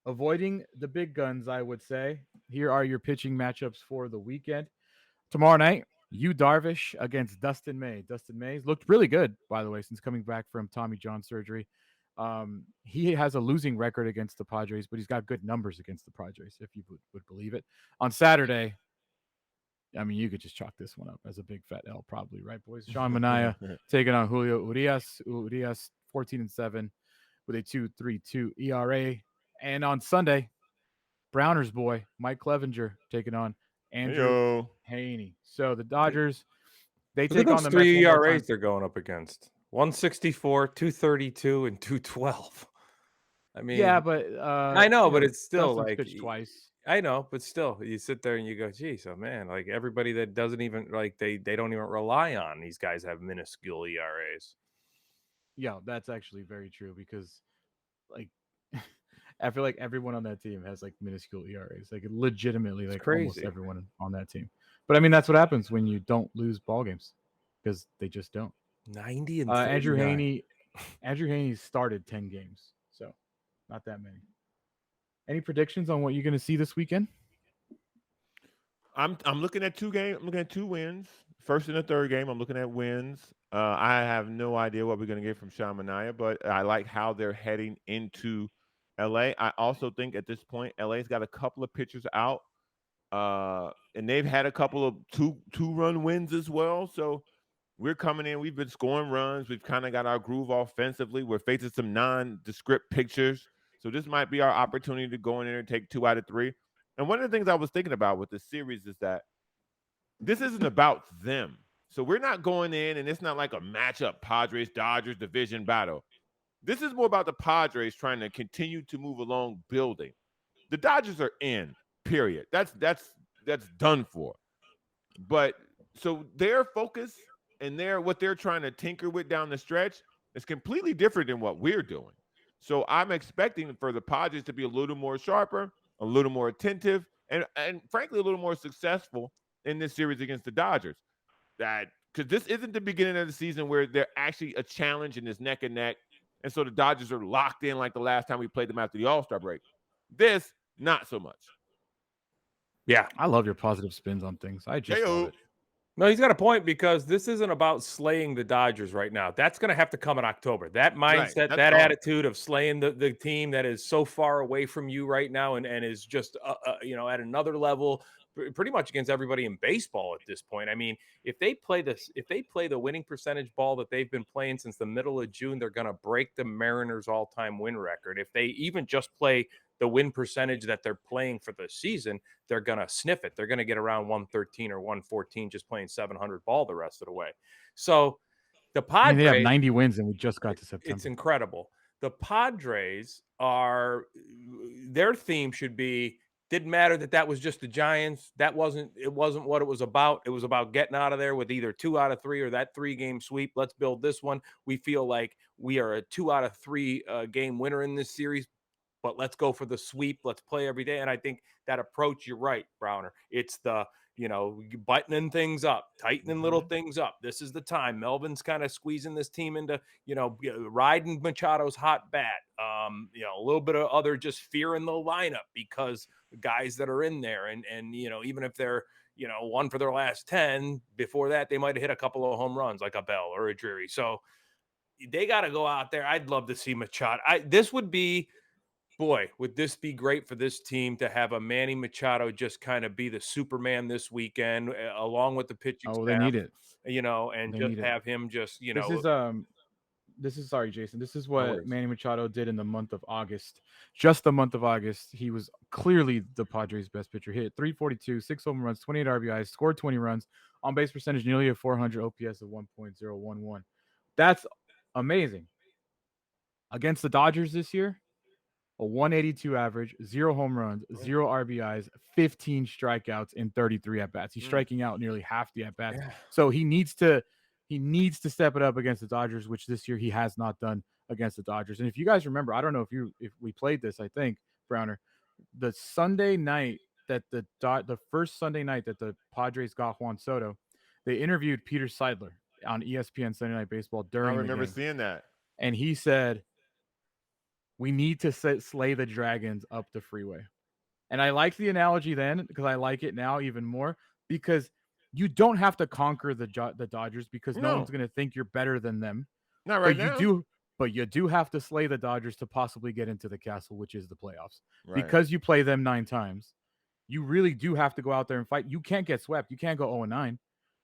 Avoiding the big guns, I would say. Here are your pitching matchups for the weekend. Tomorrow night, Yu Darvish against Dustin May. Dustin May's looked really good, by the way, since coming back from Tommy John surgery. He has a losing record against the Padres, but he's got good numbers against the Padres, if you would believe it. On Saturday, I mean, you could just chalk this one up as a big fat L, probably, right, boys? Sean Manaea taking on Julio Urias. Urias 14-7 with a 2.32 ERA. And on Sunday, Browner's boy Mike Clevenger taking on Andrew Haney. So the Dodgers, they Look at take on those the 3 Mets one more ERAs time. they're going up against. 164, 232, and 212. I mean, Yeah, but I know, but it's still Dustin's like pitched twice. I know, but still, you sit there and you go, geez, oh man, like everybody that doesn't even like they don't even rely on these guys have minuscule ERAs. Yeah, that's actually very true because, like, I feel like everyone on that team has like minuscule ERAs, like legitimately, like almost crazy. everyone on that team. But I mean, that's what happens when you don't lose ball games because they just don't. 90 and Andrew 39. Haney started 10 games, so not that many. Any predictions on what you're going to see this weekend? I'm looking at 2 games. I'm looking at 2 wins. First and the third game, I'm looking at wins. I have no idea what we're going to get from Sean Manaea, but I like how they're heading into LA. I also think at this point, LA's got a couple of pitchers out, and they've had a couple of two-run wins as well. So we're coming in. We've been scoring runs. We've kind of got our groove offensively. We're facing some nondescript pitchers. So this might be our opportunity to go in there and take 2 out of 3. And one of the things I was thinking about with this series is that this isn't about them. So we're not going in, and it's not like a matchup, Padres-Dodgers division battle. This is more about the Padres trying to continue to move along building. The Dodgers are in, period. That's done for. But so their focus and what they're trying to tinker with down the stretch is completely different than what we're doing. So I'm expecting for the Padres to be a little more sharper, a little more attentive, and frankly, a little more successful in this series against the Dodgers. That because this isn't the beginning of the season where they're actually a challenge and it's neck and neck. And so the Dodgers are locked in like the last time we played them after the All-Star break. This, not so much. Yeah. I love your positive spins on things. I just love it. No, he's got a point because this isn't about slaying the Dodgers right now. That's going to have to come in October. That mindset, that attitude of slaying the team that is so far away from you right now and is just, at another level, pretty much against everybody in baseball at this point. I mean, if they play the winning percentage ball that they've been playing since the middle of June, they're going to break the Mariners' all-time win record. If they even just play the win percentage that they're playing for the season, they're going to sniff it. They're going to get around 113 or 114 just playing 700 ball the rest of the way. So the Padres, they have 90 wins and we just got to September. It's incredible. The Padres their theme should be, didn't matter that was just the Giants. It wasn't what it was about. It was about getting out of there with either 2 out of 3 or that 3-game sweep. Let's build this one. We feel like we are a 2 out of 3 game winner in this series, but let's go for the sweep. Let's play every day. And I think that approach, you're right, Browner. It's the, buttoning things up, tightening little things up. This is the time. Melvin's kind of squeezing this team into, riding Machado's hot bat. A little bit of other just fear in the lineup because the guys that are in there and even if they're, 1 for their last 10, before that, they might have hit a couple of home runs like a Bell or a Drury. So they got to go out there. I'd love to see Machado. This would be boy, would this be great for this team to have a Manny Machado just kind of be the Superman this weekend, along with the pitching Oh, they staff, need it. and They just need it. have him just, This is sorry, Jason. This is No what worries. Manny Machado did in the month of August. Just the month of August, he was clearly the Padres' best pitcher. Hit 342, 6 home runs, 28 RBIs, scored 20 runs, on base percentage nearly a 400, OPS of 1.011. That's amazing. Against the Dodgers this year, a 182 average, 0 home runs, 0 RBIs, 15 strikeouts in 33 at bats. He's striking out nearly half the at bats. Yeah. So he needs to step it up against the Dodgers, which this year he has not done against the Dodgers. And if you guys remember, I don't know if we played this, I think, Browner, the Sunday night that the first Sunday night that the Padres got Juan Soto, they interviewed Peter Seidler on ESPN Sunday Night Baseball during I remember the game. seeing that. And he said, we need to slay the dragons up the freeway. And I liked the analogy then because I like it now even more, because you don't have to conquer the Dodgers because no one's going to think you're better than them. Not right now. But you do have to slay the Dodgers to possibly get into the castle, which is the playoffs. Right. Because you play them 9 times, you really do have to go out there and fight. You can't get swept. You can't go 0-9.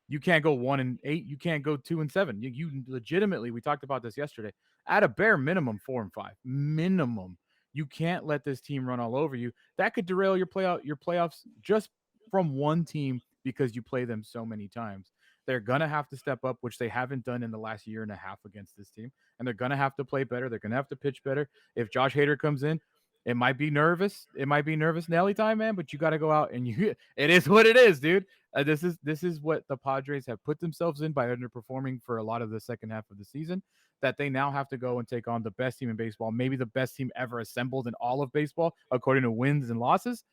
You can't go 1-8. You can't go 2-7. You legitimately, we talked about this yesterday, at a bare minimum 4-5 minimum. You can't let this team run all over you. That could derail your playoffs just from one team because you play them so many times. They're going to have to step up, which they haven't done in the last year and a half against this team. And they're going to have to play better. They're going to have to pitch better. If Josh Hader comes in, it might be nervous. It might be nervous Nelly time, man, but you got to go out and it is what it is, dude. This is what the Padres have put themselves in by underperforming for a lot of the second half of the season, that they now have to go and take on the best team in baseball, maybe the best team ever assembled in all of baseball, according to wins and losses.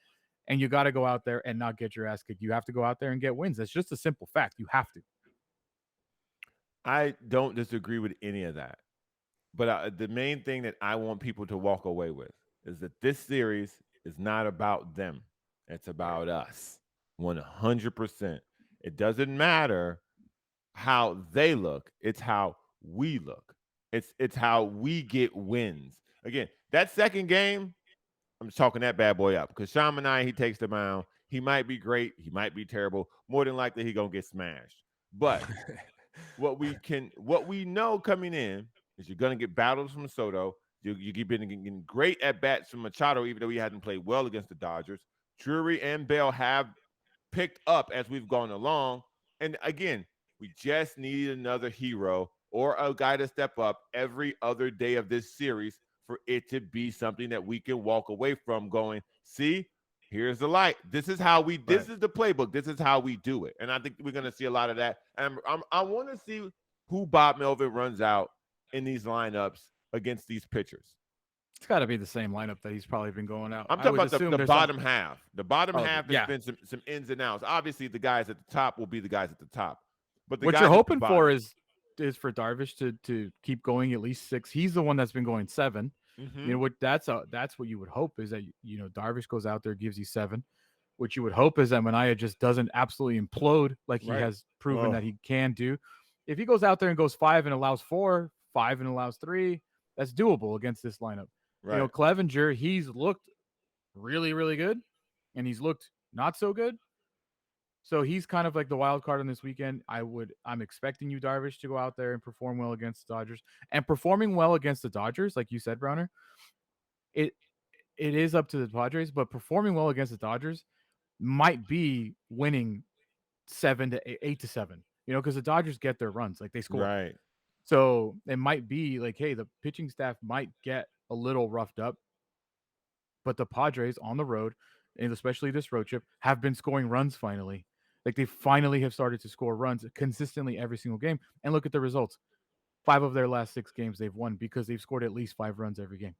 And you got to go out there and not get your ass kicked. You have to go out there and get wins. That's just a simple fact. You have to. I don't disagree with any of that. But the main thing that I want people to walk away with is that this series is not about them. It's about us. 100%. It doesn't matter how they look. It's how we look. It's how we get wins. Again, that second game, I'm talking that bad boy up because Sean Manaea, he takes the mound. He might be great. He might be terrible. More than likely, he's going to get smashed. But what we know coming in is you're going to get battles from Soto. You keep getting great at-bats from Machado, even though he hasn't played well against the Dodgers. Drury and Bell have picked up as we've gone along. And again, we just need another hero or a guy to step up every other day of this series for it to be something that we can walk away from going, see, here's the light. This is how this is the playbook. This is how we do it. And I think we're going to see a lot of that. And I want to see who Bob Melvin runs out in these lineups against these pitchers. It's got to be the same lineup that he's probably been going out. I'm talking about the bottom half. The bottom half has been some ins and outs. Obviously, the guys at the top will be the guys at the top. But what you're hoping for is for Darvish to keep going at least 6. He's the one that's been going 7. Mm-hmm. You know what? That's what you would hope is that Darvish goes out there, gives you 7. What you would hope is that Manaea just doesn't absolutely implode like he has proven that he can do. If he goes out there and goes 5 and allows 4, 5 and allows 3, that's doable against this lineup. Right. Clevenger, he's looked really, really good, and he's looked not so good. So he's kind of like the wild card on this weekend. I'm expecting you, Darvish, to go out there and perform well against the Dodgers. And performing well against the Dodgers, like you said, Browner, it is up to the Padres, but performing well against the Dodgers might be winning 7 to 8 to 7. Because the Dodgers get their runs, like they score. Right. So it might be like, hey, the pitching staff might get a little roughed up, but the Padres on the road, and especially this road trip, have been scoring runs finally. Like they finally have started to score runs consistently every single game. And look at the results. 5 of their last 6 games they've won because they've scored at least 5 runs every game.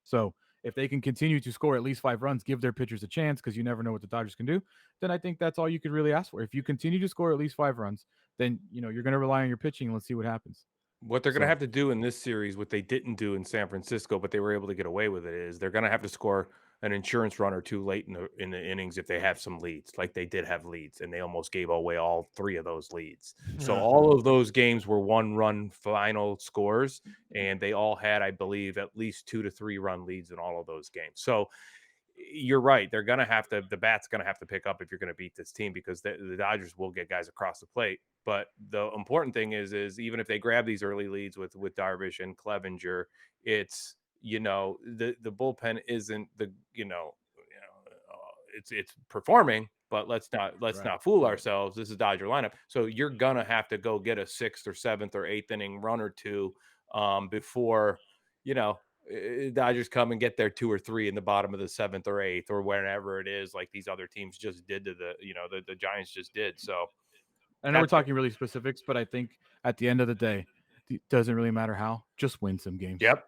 So if they can continue to score at least 5 runs, give their pitchers a chance, because you never know what the Dodgers can do, then I think that's all you could really ask for. If you continue to score at least 5 runs, then you're going to rely on your pitching, and let's see what happens. What they're going to have to do in this series, what they didn't do in San Francisco, but they were able to get away with it, is they're going to have to score an insurance run or two late in the innings if they have some leads, like they did have leads, and they almost gave away all 3 of those leads. So all of those games were 1-run final scores, and they all had, I believe, at least 2 to 3 run leads in all of those games. So you're right. They're going to have to, the bat's going to have to pick up if you're going to beat this team, because the Dodgers will get guys across the plate. But the important thing is even if they grab these early leads with Darvish and Clevenger, it's, the bullpen isn't it's performing, but let's not fool ourselves. This is Dodger lineup. So you're going to have to go get a 6th or 7th or 8th inning run or two before, Dodgers come and get their 2 or 3 in the bottom of the 7th or 8th or whenever it is, like these other teams just did to the Giants just did. So I know we're talking really specifics, but I think at the end of the day, it doesn't really matter how. Just win some games. Yep.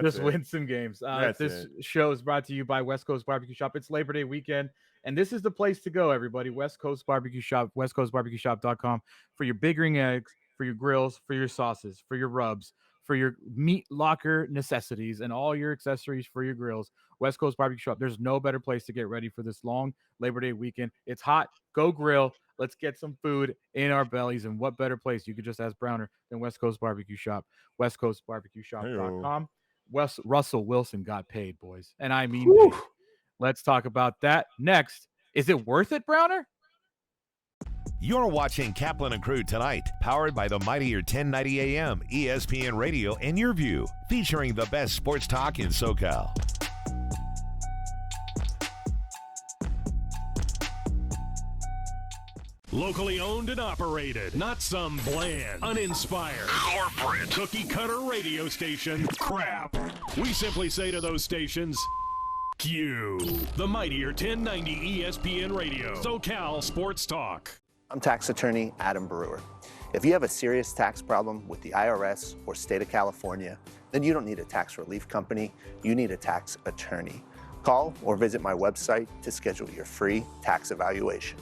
Just win some games. This show is brought to you by West Coast Barbecue Shop. It's Labor Day weekend, and this is the place to go, everybody. West Coast Barbecue Shop, westcoastbarbecueshop.com for your Big Ring eggs, for your grills, for your sauces, for your rubs, for your meat locker necessities, and all your accessories for your grills. West Coast Barbecue Shop. There's no better place to get ready for this long Labor Day weekend. It's hot. Go grill. Let's get some food in our bellies. And what better place, you could just ask Browner, than West Coast Barbecue Shop, westcoastbarbecueshop.com. Russell Wilson got paid, boys. And I mean paid. Let's talk about that next. Is it worth it, Browner? You're watching Kaplan and Crew tonight, powered by the mightier 1090 AM, ESPN Radio, and Your View, featuring the best sports talk in SoCal. Locally owned and operated, not some bland, uninspired, corporate, cookie-cutter radio station crap. We simply say to those stations, Q. The mightier 1090 ESPN Radio, SoCal Sports Talk. I'm tax attorney Adam Brewer. If you have a serious tax problem with the IRS or state of California, then you don't need a tax relief company, you need a tax attorney. Call or visit my website to schedule your free tax evaluation.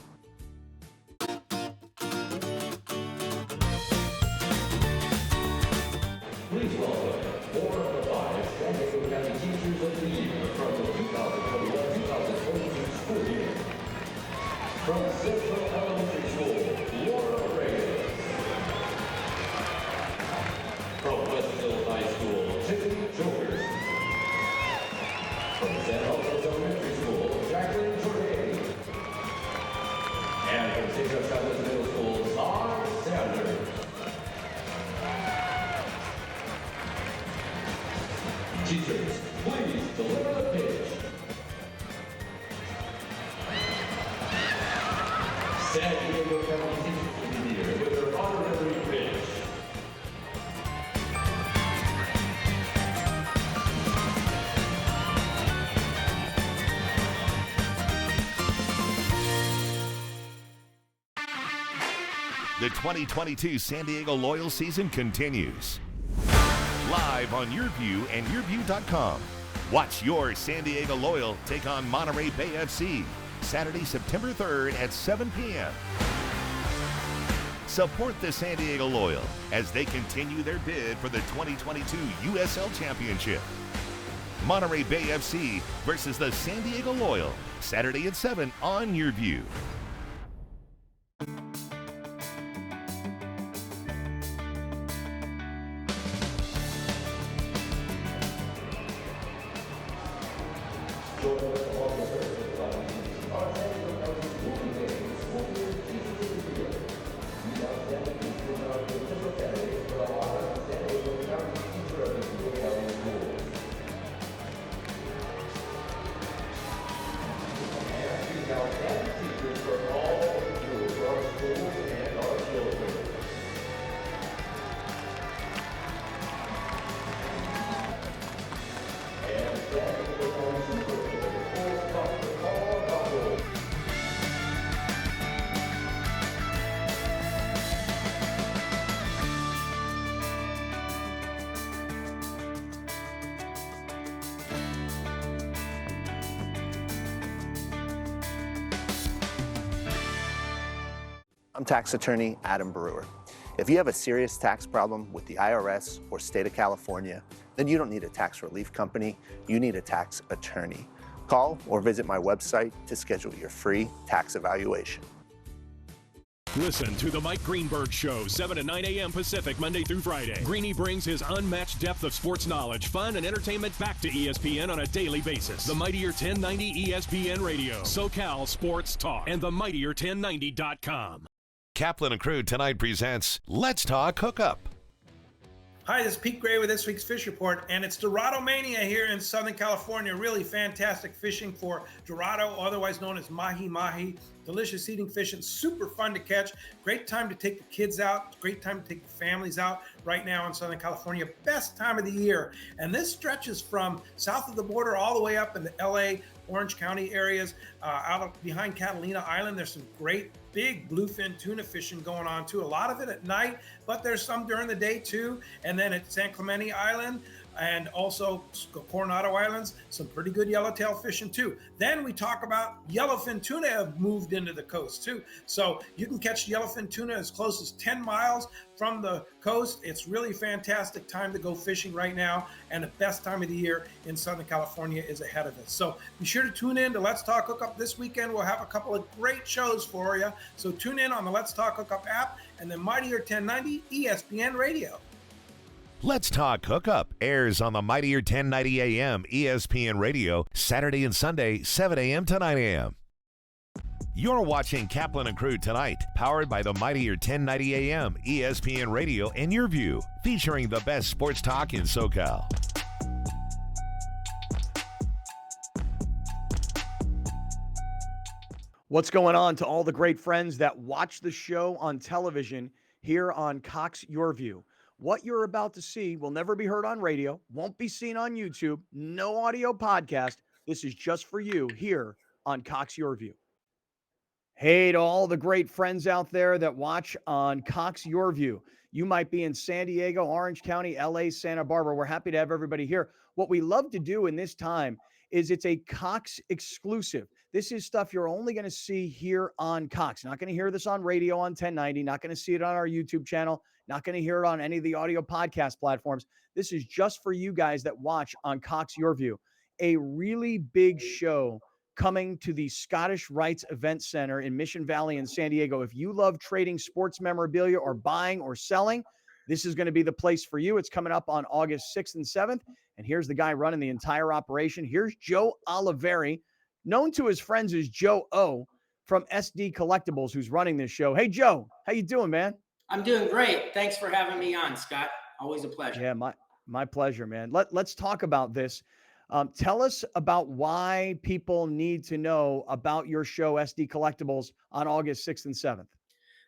Please welcome 4 of the 5 San Diego County Teachers of the Year from the 2021-2022 school year. From Central Elementary School, Laura Reyes. From Westville High School, Tiffany Jokers. From San Jose Elementary School, Jacqueline Jordan. And from St. Joe Southwest Middle School, Todd Sanders. Teachers, please deliver the pitch. San Diego County Teachers of the Year with their honorary pitch. The 2022 San Diego Loyal season continues. Live on Your View and YourView.com. Watch your San Diego Loyal take on Monterey Bay FC Saturday, September 3rd at 7 p.m. Support the San Diego Loyal as they continue their bid for the 2022 USL Championship. Monterey Bay FC versus the San Diego Loyal, Saturday at 7 on Your View. I'm tax attorney Adam Brewer. If you have a serious tax problem with the IRS or state of California, then you don't need a tax relief company, you need a tax attorney. Call or visit my website to schedule your free tax evaluation. Listen to the Mike Greenberg Show, 7 to 9 a.m. Pacific, Monday through Friday. Greeny brings his unmatched depth of sports knowledge, fun, and entertainment back to ESPN on a daily basis. The Mightier 1090 ESPN Radio, SoCal Sports Talk, and the Mightier1090.com. Kaplan and Crew tonight presents Let's Talk Hookup. Hi, this is Pete Gray with this week's Fish Report, and it's Dorado Mania here in Southern California. Really fantastic fishing for Dorado, otherwise known as mahi-mahi. Delicious eating fish and super fun to catch. Great time to take the kids out. Great time to take the families out right now in Southern California. Best time of the year. And this stretches from south of the border all the way up in the LA, Orange County areas. Behind Catalina Island, there's some great big bluefin tuna fishing going on too. A lot of it at night, but there's some during the day too. And then at San Clemente Island and also Coronado Islands, some pretty good yellowtail fishing too. Then we talk about yellowfin tuna have moved into the coast too. So you can catch yellowfin tuna as close as 10 miles from the coast. It's really fantastic time to go fishing right now, and the best time of the year in Southern California is ahead of us. So be sure to tune in to Let's Talk Hookup this weekend. We'll have a couple of great shows for you. So tune in on the Let's Talk Hookup app and the Mightier 1090 ESPN Radio. Let's Talk Hookup airs on the Mightier 1090 AM ESPN Radio, Saturday and Sunday, 7 a.m. to 9 a.m. You're watching Kaplan and Crew tonight, powered by the Mightier 1090 AM ESPN Radio and Your View, featuring the best sports talk in SoCal. What's going on to all the great friends that watch the show on television here on Cox Your View? What you're about to see will never be heard on radio, won't be seen on YouTube, no audio podcast. This is just for you here on Cox Your View. Hey to all the great friends out there that watch on Cox Your View. You might be in San Diego, Orange County, LA, Santa Barbara. We're happy to have everybody here. What we love to do in this time is it's a Cox exclusive. This is stuff you're only going to see here on Cox. You're not going to hear this on radio on 1090, not going to see it on our YouTube channel, not going to hear it on any of the audio podcast platforms. This is just for you guys that watch on Cox Your View. A really big show coming to the Scottish Rites Event Center in Mission Valley in San Diego. If you love trading sports memorabilia or buying or selling, this is going to be the place for you. It's coming up on August 6th and 7th. And here's the guy running the entire operation. Here's Joe Oliveri, known to his friends as Joe O from SD Collectibles, who's running this show. Hey, Joe, how you doing, man? I'm doing great. Thanks for having me on, Scott. Always a pleasure. Yeah, my pleasure, man. Let's talk about this. Tell us about why people need to know about your show, SD Collectibles, on August 6th and 7th.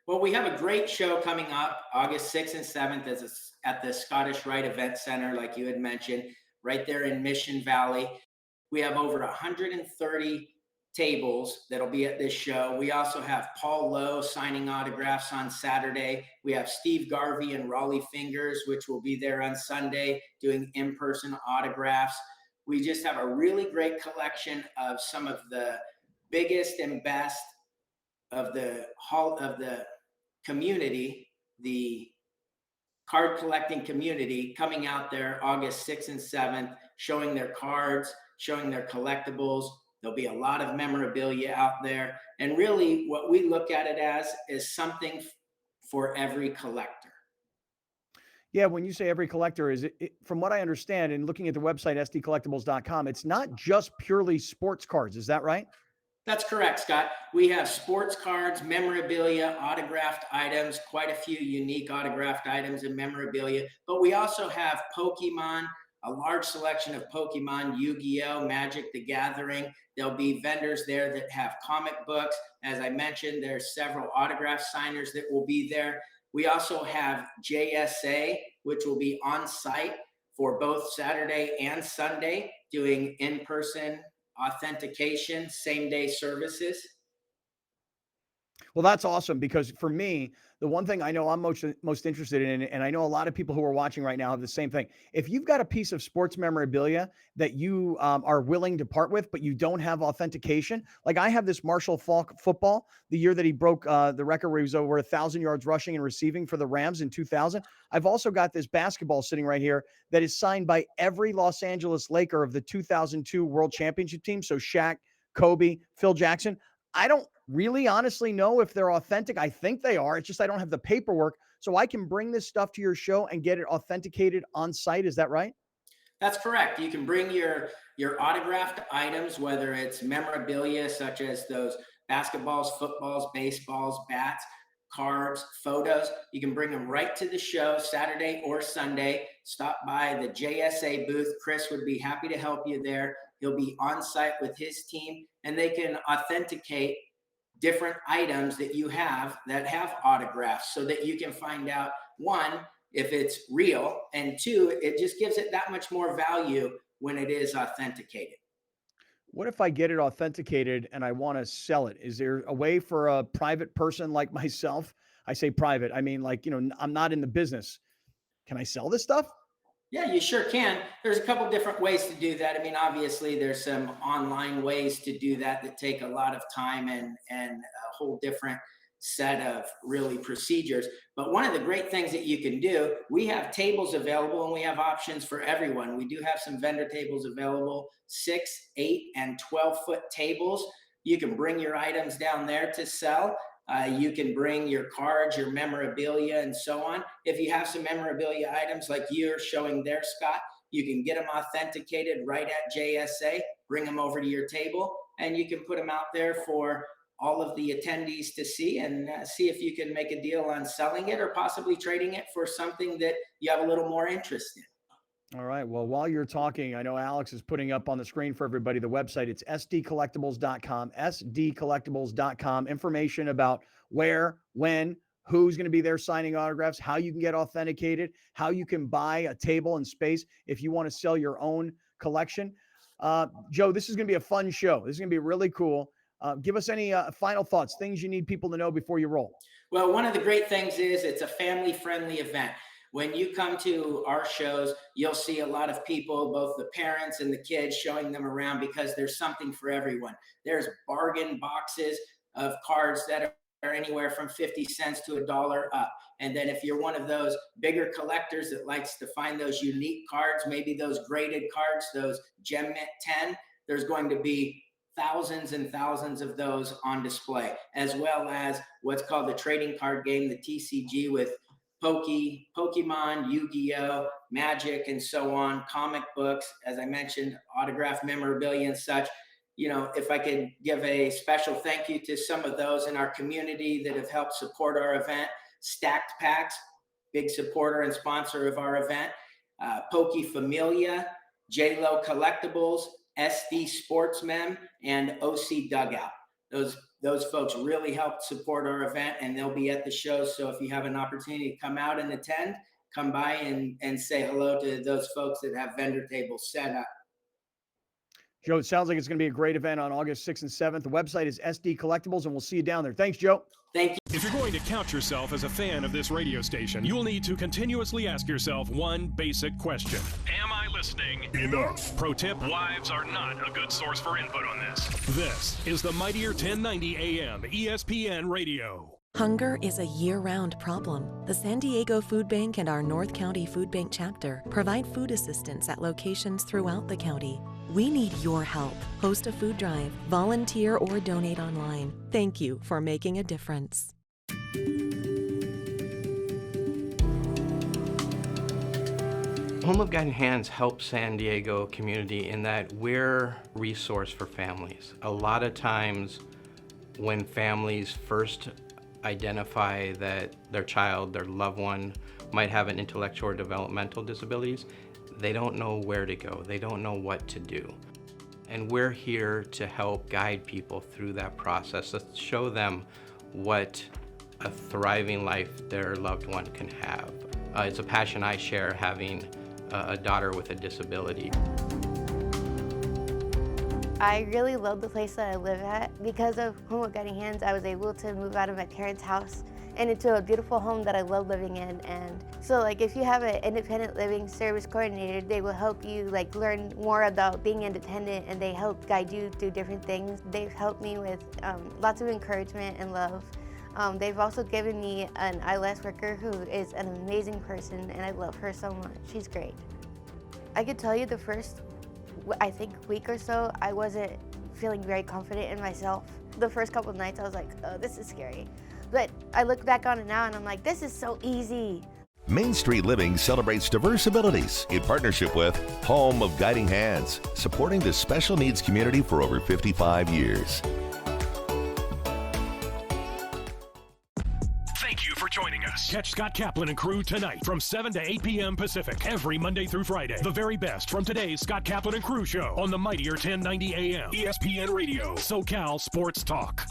Well, we have a great show coming up August 6th and 7th at the Scottish Rite Event Center, like you had mentioned, right there in Mission Valley. We have over 130 tables that'll be at this show. We also have Paul Lowe signing autographs on Saturday. We have Steve Garvey and Raleigh Fingers, which will be there on Sunday doing in-person autographs. We just have a really great collection of some of the biggest and best of the community, the card collecting community, coming out there August 6th and 7th, showing their cards, showing their collectibles. There'll be a lot of memorabilia out there. And really what we look at it as is something for every collector. Yeah, when you say every collector, is it, from what I understand and looking at the website, sdcollectibles.com, it's not just purely sports cards. Is that right? That's correct, Scott. We have sports cards, memorabilia, autographed items, quite a few unique autographed items and memorabilia. But we also have Pokemon, a large selection of Pokemon, Yu-Gi-Oh!, Magic the Gathering. There'll be vendors there that have comic books. As I mentioned, there's several autograph signers that will be there. We also have JSA, which will be on site for both Saturday and Sunday, doing in-person authentication, same-day services. Well, that's awesome because for me, the one thing I know I'm most interested in, and I know a lot of people who are watching right now have the same thing. If you've got a piece of sports memorabilia that you are willing to part with, but you don't have authentication, like I have this Marshall Faulk football, the year that he broke the record where he was over 1,000 yards rushing and receiving for the Rams in 2000. I've also got this basketball sitting right here that is signed by every Los Angeles Laker of the 2002 World Championship team. So Shaq, Kobe, Phil Jackson. I don't really honestly know if they're authentic. I think they are. It's just I don't have the paperwork. So I can bring this stuff to your show and get it authenticated on site. Is that right? That's correct. You can bring your autographed items, whether it's memorabilia such as those basketballs, footballs, baseballs, bats, cards, photos. You can bring them right to the show Saturday or Sunday. Stop by the JSA booth. Chris would be happy to help you there. He'll be on site with his team, and they can authenticate different items that you have that have autographs so that you can find out, one, if it's real, and two, it just gives it that much more value when it is authenticated. What if I get it authenticated and I want to sell it? Is there a way for a private person like myself? I say private, I mean, like, I'm not in the business. Can I sell this stuff? Yeah, you sure can. There's a couple different ways to do that. I mean, obviously, there's some online ways to do that take a lot of time and a whole different set of really procedures. But one of the great things that you can do, we have tables available and we have options for everyone. We do have some vendor tables available, 6, 8, and 12-foot tables. You can bring your items down there to sell. You can bring your cards, your memorabilia, and so on. If you have some memorabilia items like you're showing there, Scott, you can get them authenticated right at JSA, bring them over to your table, and you can put them out there for all of the attendees to see and see if you can make a deal on selling it or possibly trading it for something that you have a little more interest in. All right. Well, while you're talking, I know Alex is putting up on the screen for everybody the website. It's sdcollectibles.com, sdcollectibles.com. Information about where, when, who's going to be there signing autographs, how you can get authenticated, how you can buy a table and space if you want to sell your own collection. Joe, this is going to be a fun show. This is going to be really cool. Give us any final thoughts, things you need people to know before you roll. Well, one of the great things is it's a family-friendly event. When you come to our shows, you'll see a lot of people, both the parents and the kids, showing them around because there's something for everyone. There's bargain boxes of cards that are anywhere from 50 cents to $1 up. And then if you're one of those bigger collectors that likes to find those unique cards, maybe those graded cards, those Gem Mint 10, there's going to be thousands and thousands of those on display, as well as what's called the trading card game, the TCG, with Pokemon, Yu-Gi-Oh, Magic, and so on, comic books, as I mentioned, autographed memorabilia and such. If I could give a special thank you to some of those in our community that have helped support our event. Stacked Packs, big supporter and sponsor of our event. Poke Familia, J-Lo Collectibles, SD Sportsmen, and OC Dugout. Those folks really helped support our event, and they'll be at the show. So if you have an opportunity to come out and attend, come by and say hello to those folks that have vendor tables set up. Joe, it sounds like it's going to be a great event on August 6th and 7th. The website is SD Collectibles, and we'll see you down there. Thanks, Joe. Thank you. If you're going to count yourself as a fan of this radio station, you'll need to continuously ask yourself one basic question. Am I listening enough? Pro tip, wives are not a good source for input on this. This is the Mightier 1090 AM ESPN Radio. Hunger is a year-round problem. The San Diego Food Bank and our North County Food Bank chapter provide food assistance at locations throughout the county. We need your help. Host a food drive, volunteer, or donate online. Thank you for making a difference. Home of Guiding Hands helps San Diego community in that we're a resource for families. A lot of times when families first identify that their child, their loved one, might have an intellectual or developmental disabilities, they don't know where to go. They don't know what to do. And we're here to help guide people through that process, to show them what a thriving life their loved one can have. It's a passion I share, having a daughter with a disability. I really love the place that I live at. Because of Home of Guiding Hands, I was able to move out of my parents' house and into a beautiful home that I love living in. And so like if you have an independent living service coordinator, they will help you like learn more about being independent, and they help guide you through different things. They've helped me with lots of encouragement and love. They've also given me an ILS worker who is an amazing person, and I love her so much. She's great. I could tell you the first, I think, week or so, I wasn't feeling very confident in myself. The first couple of nights I was like, oh, this is scary. But I look back on it now and I'm like, this is so easy. Main Street Living celebrates diverse abilities in partnership with Home of Guiding Hands, supporting the special needs community for over 55 years. Thank you for joining us. Catch Scott Kaplan and crew tonight from 7 to 8 p.m. Pacific every Monday through Friday. The very best from today's Scott Kaplan and crew show on the mightier 1090 AM ESPN Radio, SoCal Sports Talk.